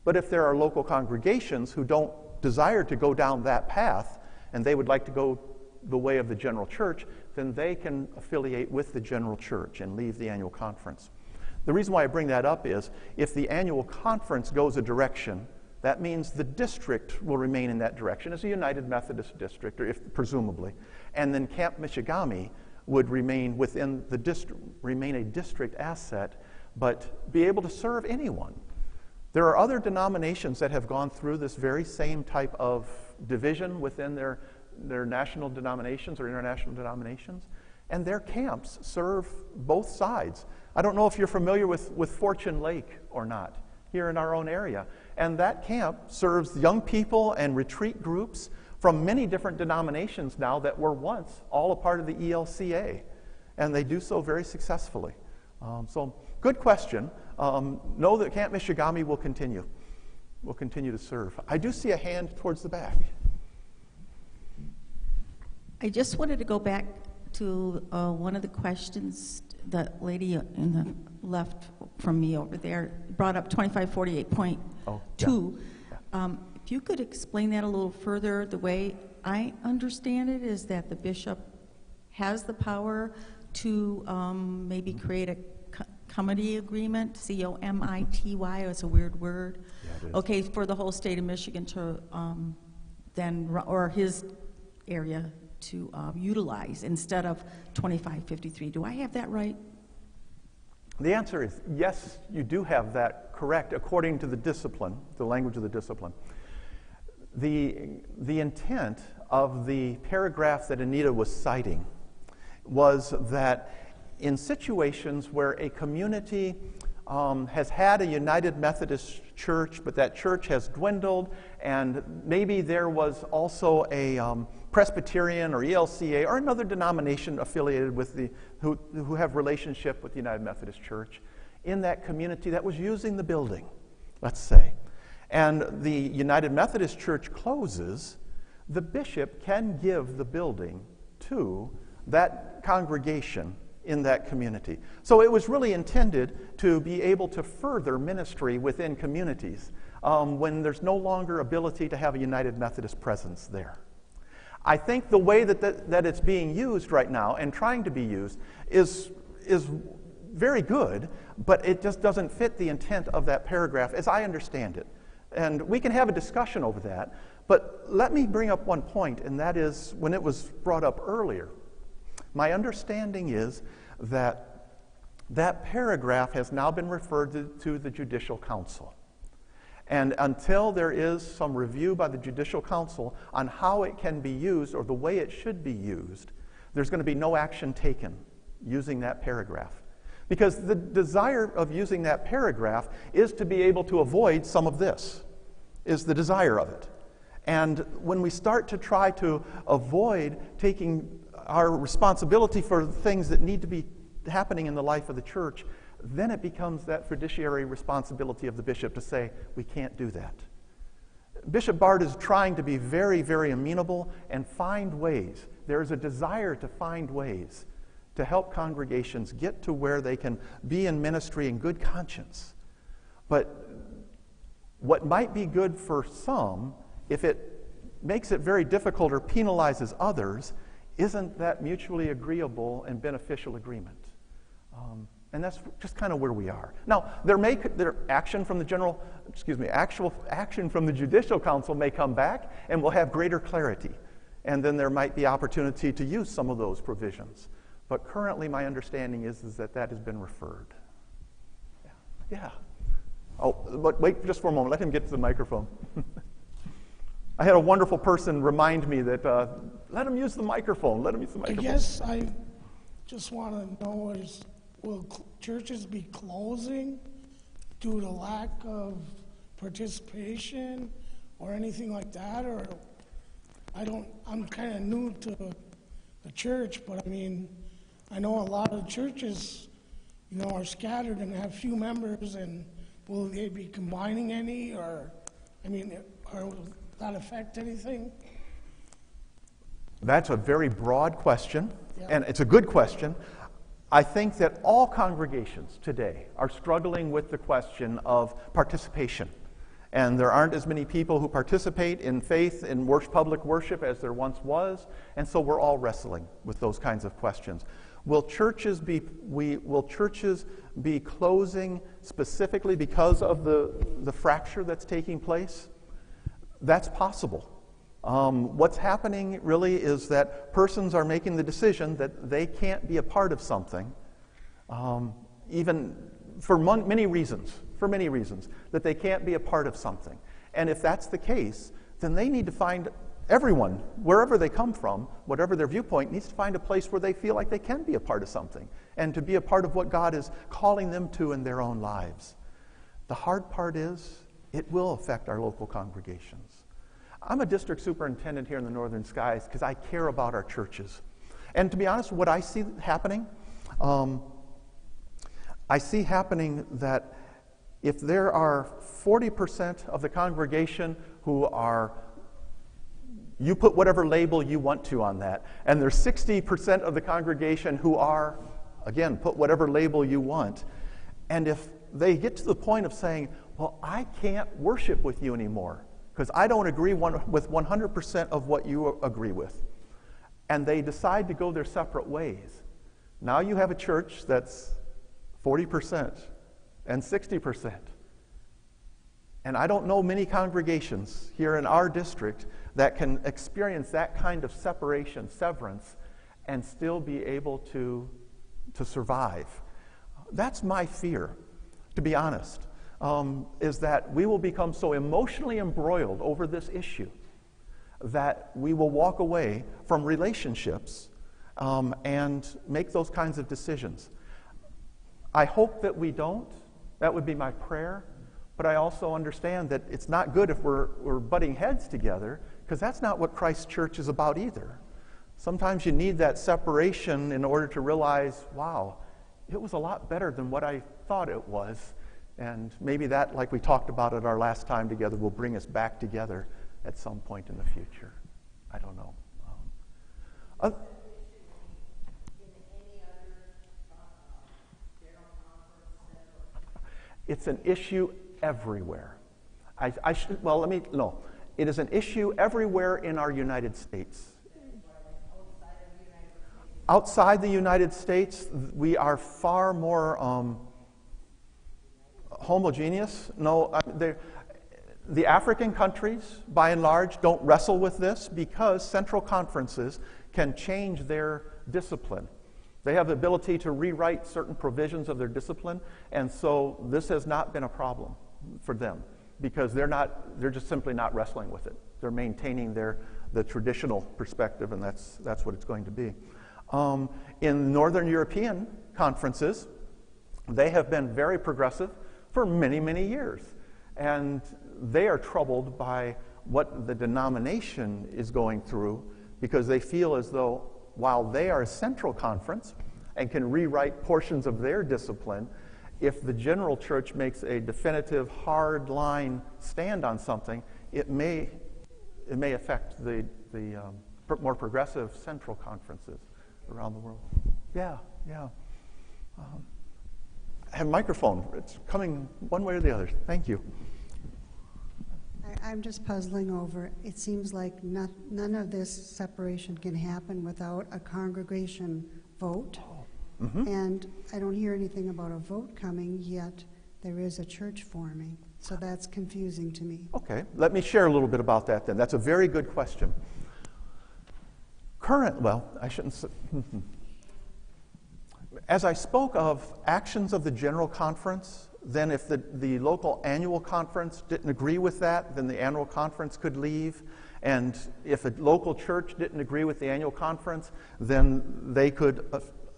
But if there are local congregations who don't desire to go down that path and they would like to go the way of the general church, then they can affiliate with the general church and leave the annual conference. The reason why I bring that up is if the annual conference goes a direction, that means the district will remain in that direction as a United Methodist district, or if presumably, and then Camp Michigami would remain within the district, remain a district asset, but be able to serve anyone. There are other denominations that have gone through this very same type of division within their national denominations or international denominations, and their camps serve both sides. I don't know if you're familiar with Fortune Lake or not, here in our own area. And that camp serves young people and retreat groups from many different denominations now that were once all a part of the ELCA. And they do so very successfully. So good question. Know that Camp Michigami will continue to serve. I do see a hand towards the back. I just wanted to go back to one of the questions the lady in the left from me over there brought up 2548.2. If you could explain that a little further, the way I understand it is that the bishop has the power to maybe create a comity agreement, COMITY, it's a weird word. Yeah, okay, for the whole state of Michigan to or his area to utilize instead of 2553. Do I have that right? The answer is yes, you do have that correct according to the discipline, the language of the discipline. The intent of the paragraph that Anita was citing was that in situations where a community has had a United Methodist Church, but that church has dwindled, and maybe there was also a Presbyterian or ELCA or another denomination affiliated with who have relationship with the United Methodist Church in that community that was using the building, let's say. And the United Methodist Church closes, the bishop can give the building to that congregation in that community. So it was really intended to be able to further ministry within communities when there's no longer ability to have a United Methodist presence there. I think the way that it's being used right now and trying to be used is very good, but it just doesn't fit the intent of that paragraph as I understand it. And we can have a discussion over that, but let me bring up one point, and that is when it was brought up earlier. My understanding is that that paragraph has now been referred to the Judicial Council. And until there is some review by the Judicial Council on how it can be used or the way it should be used, there's going to be no action taken using that paragraph. Because the desire of using that paragraph is to be able to avoid some of this, is the desire of it. And when we start to try to avoid taking our responsibility for things that need to be happening in the life of the church, then it becomes that fiduciary responsibility of the bishop to say, we can't do that. Bishop Bard is trying to be very, very amenable and find ways. There is a desire to find ways to help congregations get to where they can be in ministry in good conscience. But what might be good for some, if it makes it very difficult or penalizes others, isn't that mutually agreeable and beneficial agreement. And that's just kind of where we are. Now, their action from the actual action from the Judicial Council may come back, and we'll have greater clarity. And then there might be opportunity to use some of those provisions. But currently, my understanding is that has been referred. Yeah. Oh, but wait just for a moment. Let him get to the microphone. I had a wonderful person remind me that let him use the microphone. Let him use the microphone. I guess I just want to know will churches be closing due to lack of participation or anything like that? Or I'm kind of new to the church, but I mean, I know a lot of churches, are scattered and have few members, and will they be combining any, or will that affect anything? That's a very broad question, and it's a good question. I think that all congregations today are struggling with the question of participation. And there aren't as many people who participate in faith in public worship as there once was, and so we're all wrestling with those kinds of questions. Will churches be closing specifically because of the fracture that's taking place? That's possible. What's happening really is that persons are making the decision that they can't be a part of something, even for many reasons, that they can't be a part of something. And if that's the case, then they need to find everyone, wherever they come from, whatever their viewpoint, needs to find a place where they feel like they can be a part of something and to be a part of what God is calling them to in their own lives. The hard part is it will affect our local congregations. I'm a district superintendent here in the Northern Skies because I care about our churches. And to be honest, what I see happening, that if there are 40% of the congregation who are, you put whatever label you want to on that, and there's 60% of the congregation who are, again, put whatever label you want, and if they get to the point of saying, well, I can't worship with you anymore, because I don't agree with 100% of what you agree with. And they decide to go their separate ways. Now you have a church that's 40% and 60%. And I don't know many congregations here in our district that can experience that kind of severance, and still be able to survive. That's my fear, to be honest. Is that we will become so emotionally embroiled over this issue that we will walk away from relationships and make those kinds of decisions. I hope that we don't. That would be my prayer. But I also understand that it's not good if we're butting heads together, because that's not what Christ's church is about either. Sometimes you need that separation in order to realize, wow, it was a lot better than what I thought it was. And maybe that, like we talked about at our last time together, will bring us back together at some point in the future. I don't know. It's an issue everywhere. It is an issue everywhere in our United States. Outside the United States, we are far more homogeneous. The African countries, by and large, don't wrestle with this because central conferences can change their discipline. They have the ability to rewrite certain provisions of their discipline, and so this has not been a problem for them because they're just simply not wrestling with it. They're maintaining the traditional perspective, and that's what it's going to be. In Northern European conferences, they have been very progressive for many, many years. And they are troubled by what the denomination is going through because they feel as though while they are a central conference and can rewrite portions of their discipline, if the general church makes a definitive, hard line stand on something, it may affect the more progressive central conferences around the world. Yeah, yeah. Have a microphone. It's coming one way or the other. Thank you. I'm just puzzling over, it seems like none of this separation can happen without a congregation vote. Mm-hmm. And I don't hear anything about a vote coming, yet there is a church forming. So that's confusing to me. Okay, let me share a little bit about that then. That's a very good question. As I spoke of actions of the General Conference, then if the local annual conference didn't agree with that, then the annual conference could leave. And if a local church didn't agree with the annual conference, then they could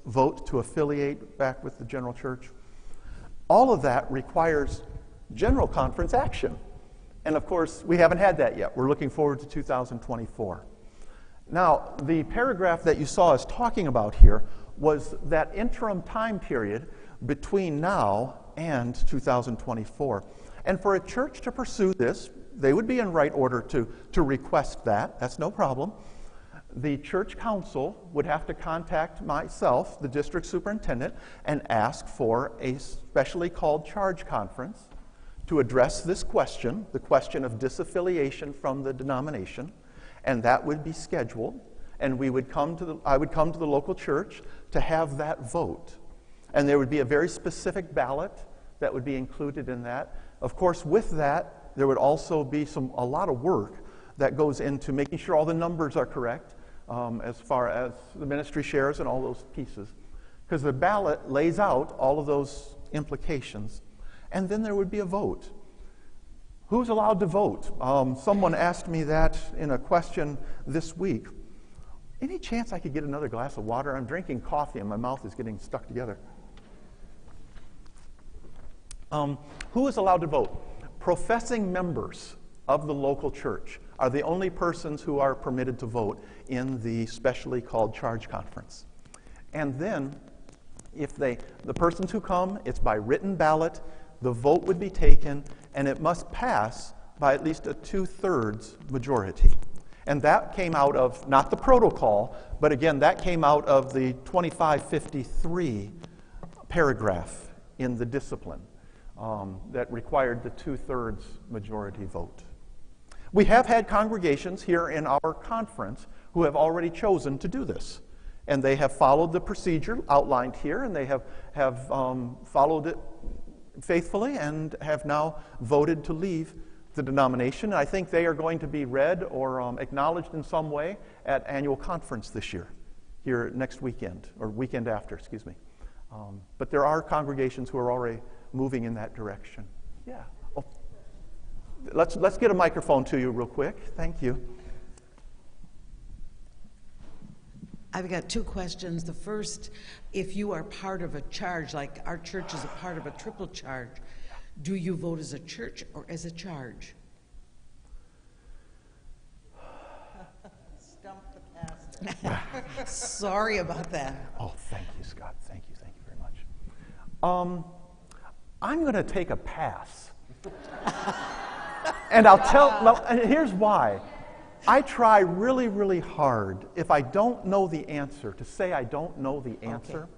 vote to affiliate back with the general church. All of that requires general conference action. And of course, we haven't had that yet. We're looking forward to 2024. Now, the paragraph that you saw us talking about here was that interim time period between now and 2024. And for a church to pursue this, they would be in right order to request that. That's no problem. The church council would have to contact myself, the district superintendent, and ask for a specially called charge conference to address this question, the question of disaffiliation from the denomination, and that would be scheduled, and I would come to the local church to have that vote. And there would be a very specific ballot that would be included in that. Of course, with that, there would also be a lot of work that goes into making sure all the numbers are correct, as far as the ministry shares and all those pieces. Because the ballot lays out all of those implications. And then there would be a vote. Who's allowed to vote? Someone asked me that in a question this week. Any chance I could get another glass of water? I'm drinking coffee and my mouth is getting stuck together. Who is allowed to vote? Professing members of the local church are the only persons who are permitted to vote in the specially called charge conference. And then, if the persons who come, it's by written ballot, the vote would be taken, and it must pass by at least a 2/3 majority. And that came out of, not the protocol, but again, that came out of the 2553 paragraph in the discipline that required the 2/3 majority vote. We have had congregations here in our conference who have already chosen to do this. And they have followed the procedure outlined here, and they have followed it faithfully and have now voted to leave the denomination. And I think they are going to be read or acknowledged in some way at annual conference this year, here next weekend, or weekend after, excuse me. But there are congregations who are already moving in that direction. Yeah. Oh. Let's get a microphone to you real quick. Thank you. I've got two questions. The first, if you are part of a charge, like our church is a part of a triple charge, do you vote as a church or as a charge? Stump the pastor. Sorry about that. Oh, thank you, Scott. Thank you very much. I'm going to take a pass. And I'll tell, and here's why. I try really, really hard, if I don't know the answer, to say I don't know the answer, okay.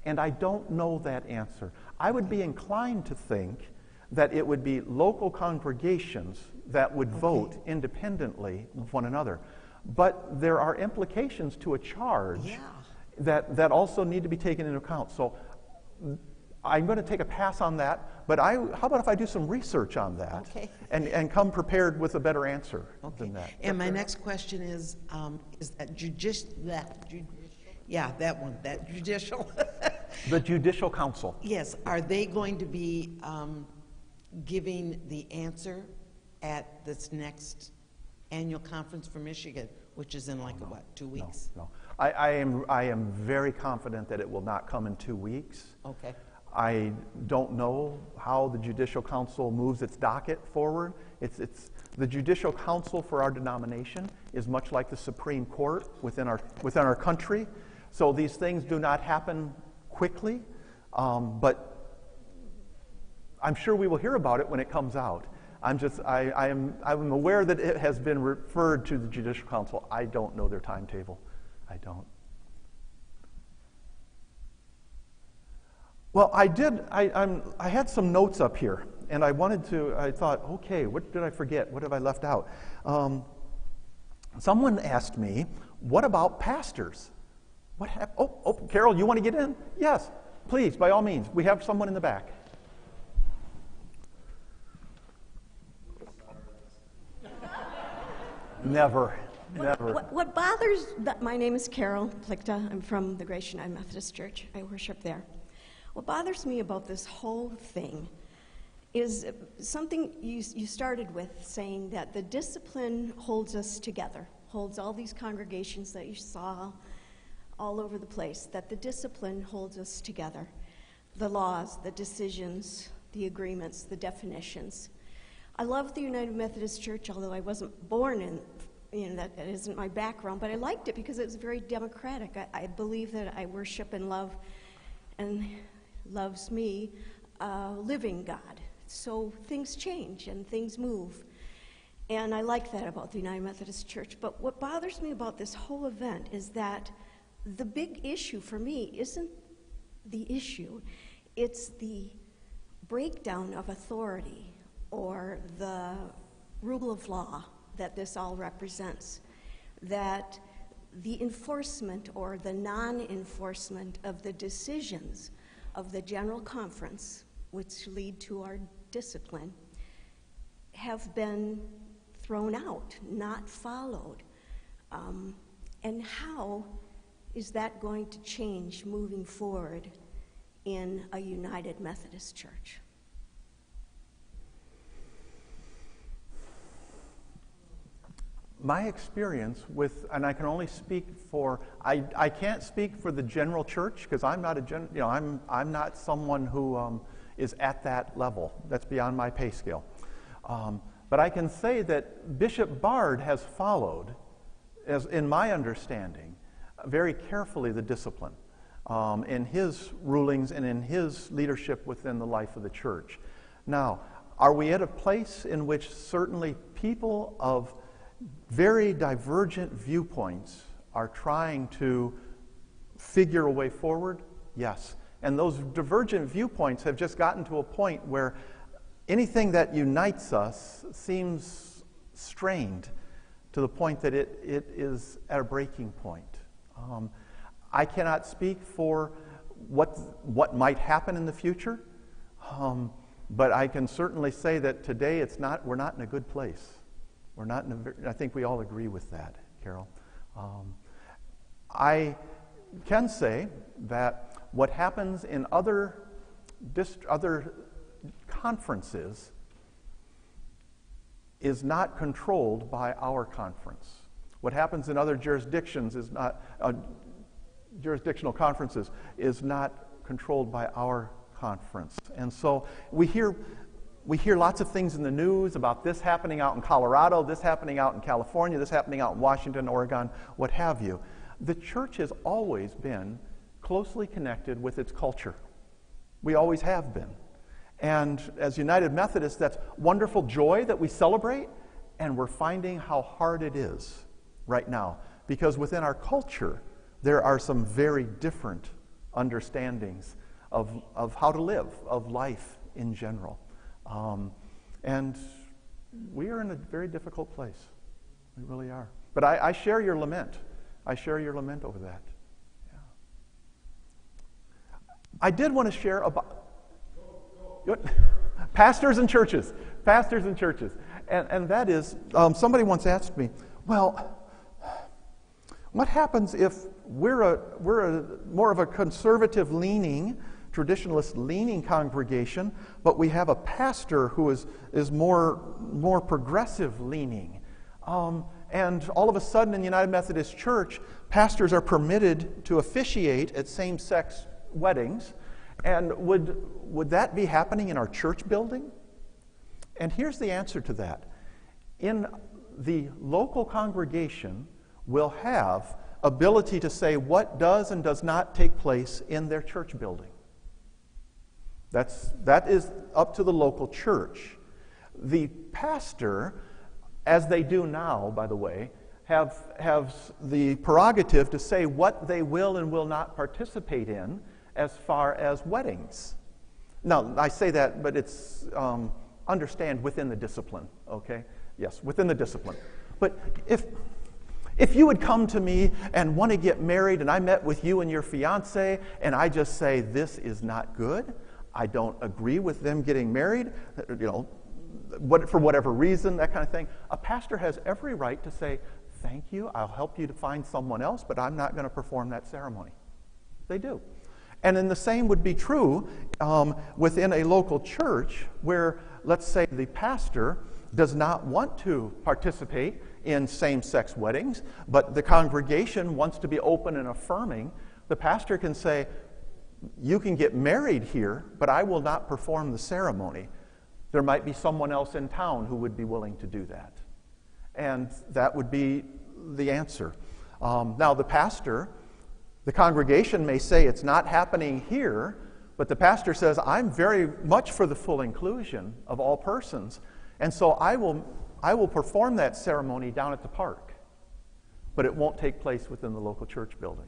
And I don't know that answer. I would be inclined to think that it would be local congregations that would vote independently of one another. But there are implications to a charge that also need to be taken into account. So I'm going to take a pass on that, but how about if I do some research on that and come prepared with a better answer than that? And my next question is that judicial? The Judicial Council. Yes. Are they going to be giving the answer at this next annual conference for Michigan, which is in 2 weeks? No. I am very confident that it will not come in 2 weeks. Okay. I don't know how the Judicial Council moves its docket forward. It's the Judicial Council for our denomination is much like the Supreme Court within our country. So these things do not happen quickly, but I'm sure we will hear about it when it comes out. I'm aware that it has been referred to the Judicial Council. I don't know their timetable. I don't. Well, I did. I had some notes up here, and I thought, okay, what did I forget? What have I left out? Someone asked me, what about pastors? What happened? Oh, Carol, you want to get in? Yes, please, by all means. We have someone in the back. Never. What bothers, my name is Carol Plichta. I'm from the Grace United Methodist Church. I worship there. What bothers me about this whole thing is something you started with, saying that the discipline holds us together, holds all these congregations that you saw all over the place, that the discipline holds us together. The laws, the decisions, the agreements, the definitions. I love the United Methodist Church, although I wasn't born in, that isn't my background, but I liked it because it was very democratic. I believe that I worship and love, and loves me, living God. So things change and things move. And I like that about the United Methodist Church. But what bothers me about this whole event is that the big issue for me isn't the issue, it's the breakdown of authority or the rule of law that this all represents, that the enforcement or the non-enforcement of the decisions of the General Conference, which lead to our discipline, have been thrown out, not followed. And how is that going to change moving forward in a United Methodist Church? My experience with, and I can only speak for, I can't speak for the general church because I'm not I'm not someone who is at that level. That's beyond my pay scale. But I can say that Bishop Bard has followed, as in my understanding, very carefully the discipline in his rulings and in his leadership within the life of the church. Now, are we at a place in which certainly people of very divergent viewpoints are trying to figure a way forward? Yes. And those divergent viewpoints have just gotten to a point where anything that unites us seems strained to the point that it is at a breaking point. I cannot speak for what might happen in the future, but I can certainly say that today we're not in a good place. We're not I think we all agree with that, Carol. I can say that what happens in other conferences is not controlled by our conference. What happens in other jurisdictions is not, jurisdictional conferences is not controlled by our conference. And so we hear lots of things in the news about this happening out in Colorado, this happening out in California, this happening out in Washington, Oregon, what have you. The church has always been closely connected with its culture. We always have been. And as United Methodists, that's wonderful joy that we celebrate, and we're finding how hard it is right now. Because within our culture, there are some very different understandings of how to live, of life in general. And we are in a very difficult place. We really are. But I share your lament. I share your lament over that. Yeah. I did want to share about pastors and churches. Pastors and churches. And that is, somebody once asked me, well, what happens if we're a more of a conservative-leaning, traditionalist-leaning congregation, but we have a pastor who is more progressive-leaning? And all of a sudden in the United Methodist Church, pastors are permitted to officiate at same-sex weddings. And would that be happening in our church building? And here's the answer to that. In the local congregation will have ability to say what does and does not take place in their church building. That is up to the local church. The pastor, as they do now, by the way, have the prerogative to say what they will and will not participate in as far as weddings. Now, I say that, but it's, understand, within the discipline, okay? Yes, within the discipline. But if you would come to me and want to get married, and I met with you and your fiance, and I just say, this is not good, I don't agree with them getting married, for whatever reason, that kind of thing, a pastor has every right to say, thank you, I'll help you to find someone else, but I'm not going to perform that ceremony. They do. And then the same would be true within a local church where, let's say, the pastor does not want to participate in same-sex weddings, but the congregation wants to be open and affirming. The pastor can say, you can get married here, but I will not perform the ceremony. There might be someone else in town who would be willing to do that. And that would be the answer. Now, the congregation may say it's not happening here, but the pastor says, I'm very much for the full inclusion of all persons, and so I will perform that ceremony down at the park, but it won't take place within the local church building.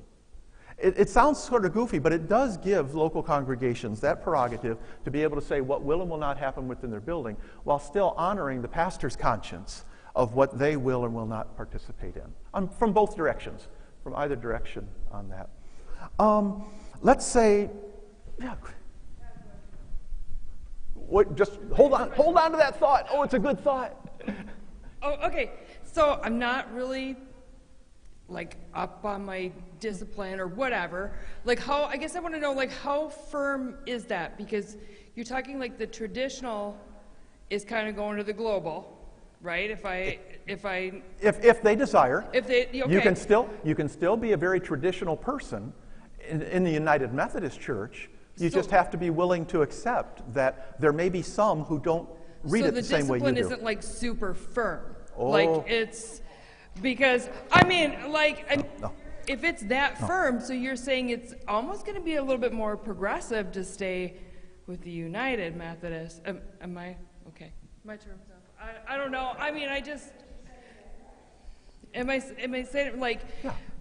It sounds sort of goofy, but it does give local congregations that prerogative to be able to say what will and will not happen within their building, while still honoring the pastor's conscience of what they will and will not participate in, from both directions, from either direction on that. Let's say, just hold on to that thought. Oh, it's a good thought. Oh, okay. So I'm not really up on my discipline or whatever. I guess I want to know how firm is that? Because you're talking the traditional is kind of going to the global, right? If they desire, okay. you can still be a very traditional person in the United Methodist Church. You just have to be willing to accept that there may be some who don't read it the same way you do. So the discipline isn't super firm. Oh. It's because no. If it's that firm, so you're saying it's almost going to be a little bit more progressive to stay with the United Methodist. Am I okay? My term's up. I don't know. I just am I saying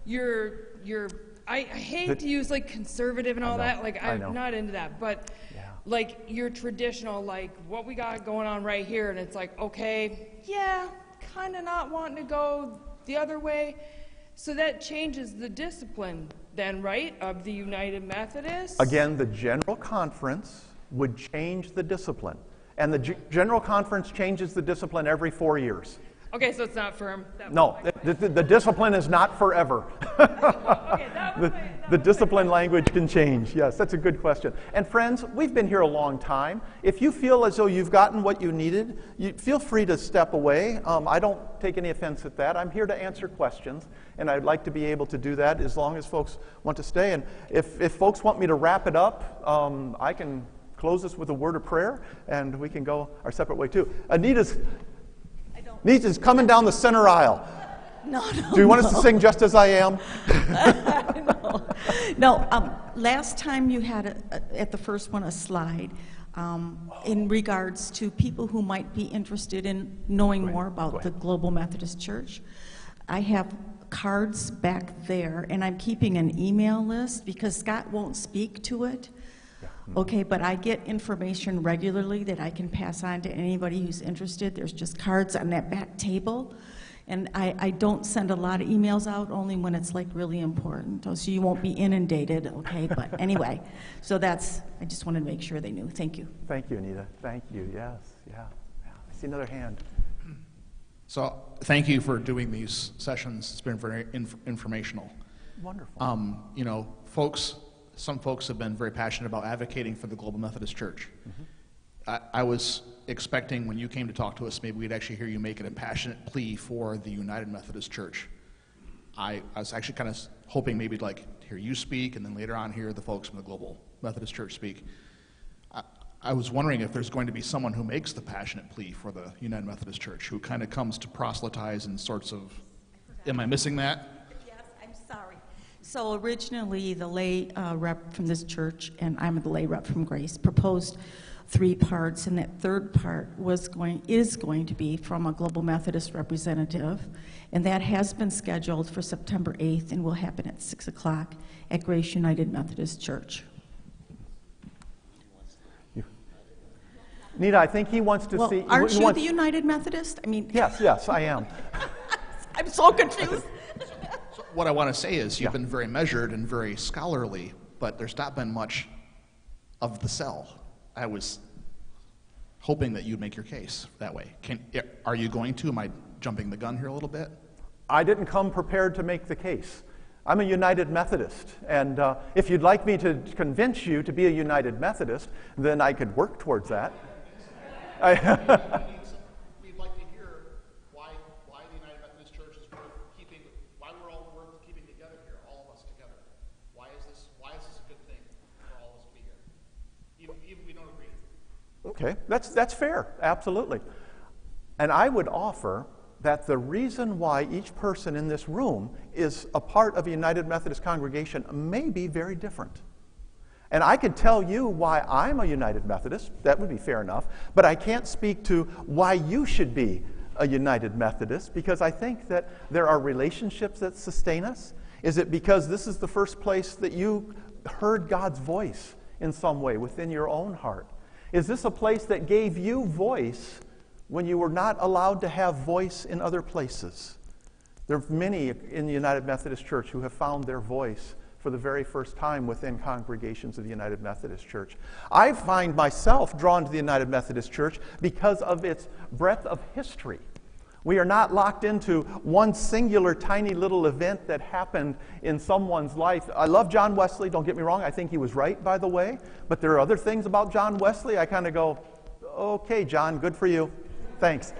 you're I hate to use conservative and all that. I'm not into that, but your traditional what we got going on right here, and it's okay, yeah, kind of not wanting to go the other way. So that changes the discipline then, right, of the United Methodist? Again, the General Conference would change the discipline. And the General Conference changes the discipline every 4 years. Okay, so it's not firm? No, the discipline is not forever. The discipline language can change. Yes, that's a good question. And friends, we've been here a long time. If you feel as though you've gotten what you needed, feel free to step away. I don't take any offense at that. I'm here to answer questions, and I'd like to be able to do that as long as folks want to stay. And if folks want me to wrap it up, I can close this with a word of prayer, and we can go our separate way too. Anita's coming down the center aisle. No. Do you want us to sing Just As I Am? No. Last time you had, at the first one, a slide in regards to people who might be interested in knowing more about the Global Methodist Church. I have cards back there, and I'm keeping an email list because Scott won't speak to it. Okay, but I get information regularly that I can pass on to anybody who's interested. There's just cards on that back table. And I don't send a lot of emails out, only when it's really important. So you won't be inundated, okay? But anyway, so I just wanted to make sure they knew. Thank you. Thank you, Anita. Thank you, yes, yeah. I see another hand. So thank you for doing these sessions. It's been very informational. Wonderful. Some folks have been very passionate about advocating for the Global Methodist Church. Mm-hmm. I was expecting when you came to talk to us, maybe we'd actually hear you make an impassionate plea for the United Methodist Church. I was actually kind of hoping maybe to hear you speak, and then later on hear the folks from the Global Methodist Church speak. I was wondering if there's going to be someone who makes the passionate plea for the United Methodist Church, who kind of comes to proselytize and sorts of, am I missing that? So originally, the lay rep from this church, and I'm the lay rep from Grace, proposed 3 parts, and that third part is going to be from a Global Methodist representative, and that has been scheduled for September 8th and will happen at 6 o'clock at Grace United Methodist Church. Nita, I think he wants to Well, see... aren't he you wants- the United Methodist? I mean, Yes, I am. I'm so confused. So what I want to say is you've been very measured and very scholarly, but there's not been much of the sell. I was hoping that you'd make your case that way. Are you going to? Am I jumping the gun here a little bit? I didn't come prepared to make the case. I'm a United Methodist, and if you'd like me to convince you to be a United Methodist, then I could work towards that. We'd like to hear why the United Methodist Church is worth keeping, why we're all worth keeping together here, all of us together. Why is this a good thing for all of us to be here? Even if we don't agree. Okay, that's fair, absolutely. And I would offer that the reason why each person in this room is a part of a United Methodist congregation may be very different. And I could tell you why I'm a United Methodist, that would be fair enough, but I can't speak to why you should be a United Methodist, because I think that there are relationships that sustain us. Is it because this is the first place that you heard God's voice in some way within your own heart? Is this a place that gave you voice when you were not allowed to have voice in other places? There are many in the United Methodist Church who have found their voice for the very first time within congregations of the United Methodist Church. I find myself drawn to the United Methodist Church because of its breadth of history. We are not locked into one singular tiny little event that happened in someone's life. I love John Wesley, don't get me wrong, I think he was right, by the way, but there are other things about John Wesley I kind of go, okay, John, good for you. Thanks.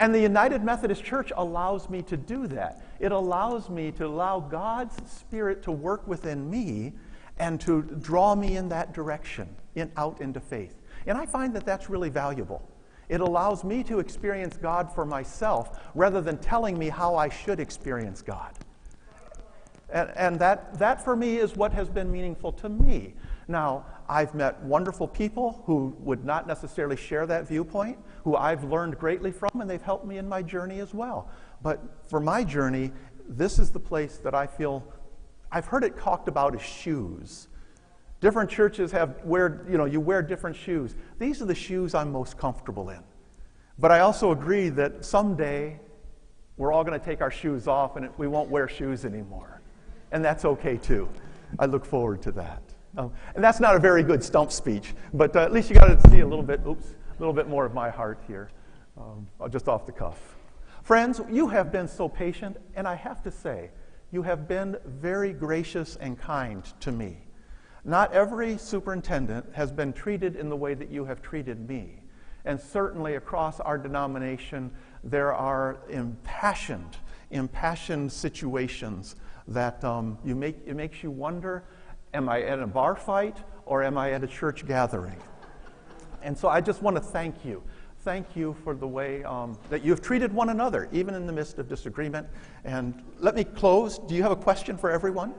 And the United Methodist Church allows me to do that. It allows me to allow God's Spirit to work within me and to draw me in that direction, out into faith. And I find that that's really valuable. It allows me to experience God for myself rather than telling me how I should experience God. And that for me is what has been meaningful to me. Now, I've met wonderful people who would not necessarily share that viewpoint, who I've learned greatly from, and they've helped me in my journey as well. But for my journey, this is the place that I feel, I've heard it talked about as shoes. Different churches you wear different shoes. These are the shoes I'm most comfortable in. But I also agree that someday we're all going to take our shoes off and we won't wear shoes anymore. And that's okay too. I look forward to that. And that's not a very good stump speech, but at least you got to see a little bit more of my heart here, just off the cuff. Friends, you have been so patient, and I have to say, you have been very gracious and kind to me. Not every superintendent has been treated in the way that you have treated me. And certainly across our denomination, there are impassioned situations that it makes you wonder, am I at a bar fight or am I at a church gathering? And so I just want to thank you. Thank you for the way that you've treated one another, even in the midst of disagreement. And let me close. Do you have a question for everyone?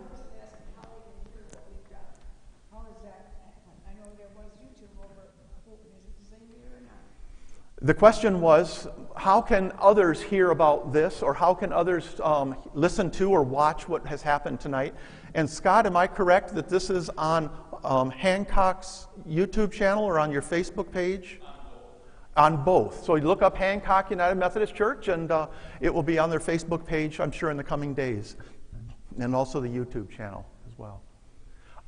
The question was, how can others hear about this, or how can others listen to or watch what has happened tonight? And Scott, am I correct that this is on Hancock's YouTube channel or on your Facebook page? On both. So you look up Hancock United Methodist Church, and it will be on their Facebook page, I'm sure, in the coming days, and also the YouTube channel as well.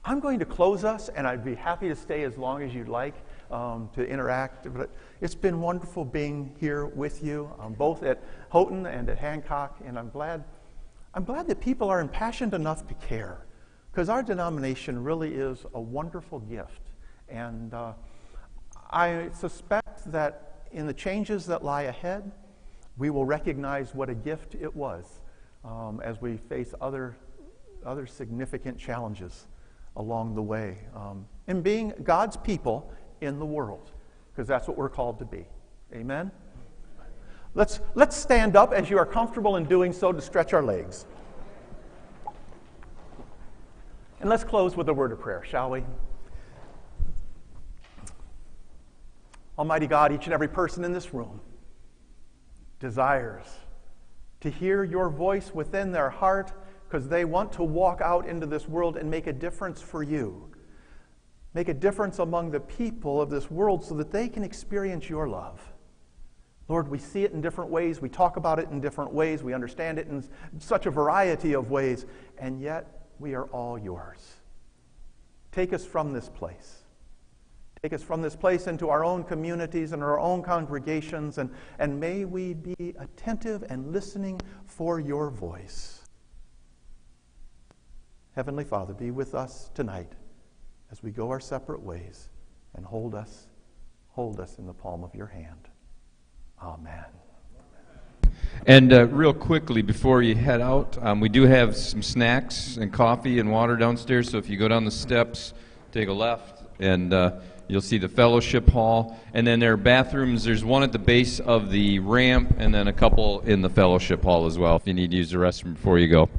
I'm going to close us, and I'd be happy to stay as long as you'd like to interact. But it's been wonderful being here with you, both at Houghton and at Hancock, and I'm glad that people are impassioned enough to care, because our denomination really is a wonderful gift. And I suspect that in the changes that lie ahead, we will recognize what a gift it was as we face other significant challenges along the way, in being God's people in the world, because that's what we're called to be. Amen? Let's stand up as you are comfortable in doing so to stretch our legs. And let's close with a word of prayer, shall we? Almighty God, each and every person in this room desires to hear your voice within their heart because they want to walk out into this world and make a difference for you. Make a difference among the people of this world so that they can experience your love. Lord, we see it in different ways. We talk about it in different ways. We understand it in such a variety of ways. And yet, we are all yours. Take us from this place. Take us from this place into our own communities and our own congregations. And may we be attentive and listening for your voice. Heavenly Father, be with us tonight as we go our separate ways, and hold us in the palm of your hand. Amen. And real quickly, before you head out, we do have some snacks and coffee and water downstairs, so if you go down the steps, take a left, and you'll see the fellowship hall. And then there are bathrooms. There's one at the base of the ramp, and then a couple in the fellowship hall as well, if you need to use the restroom before you go.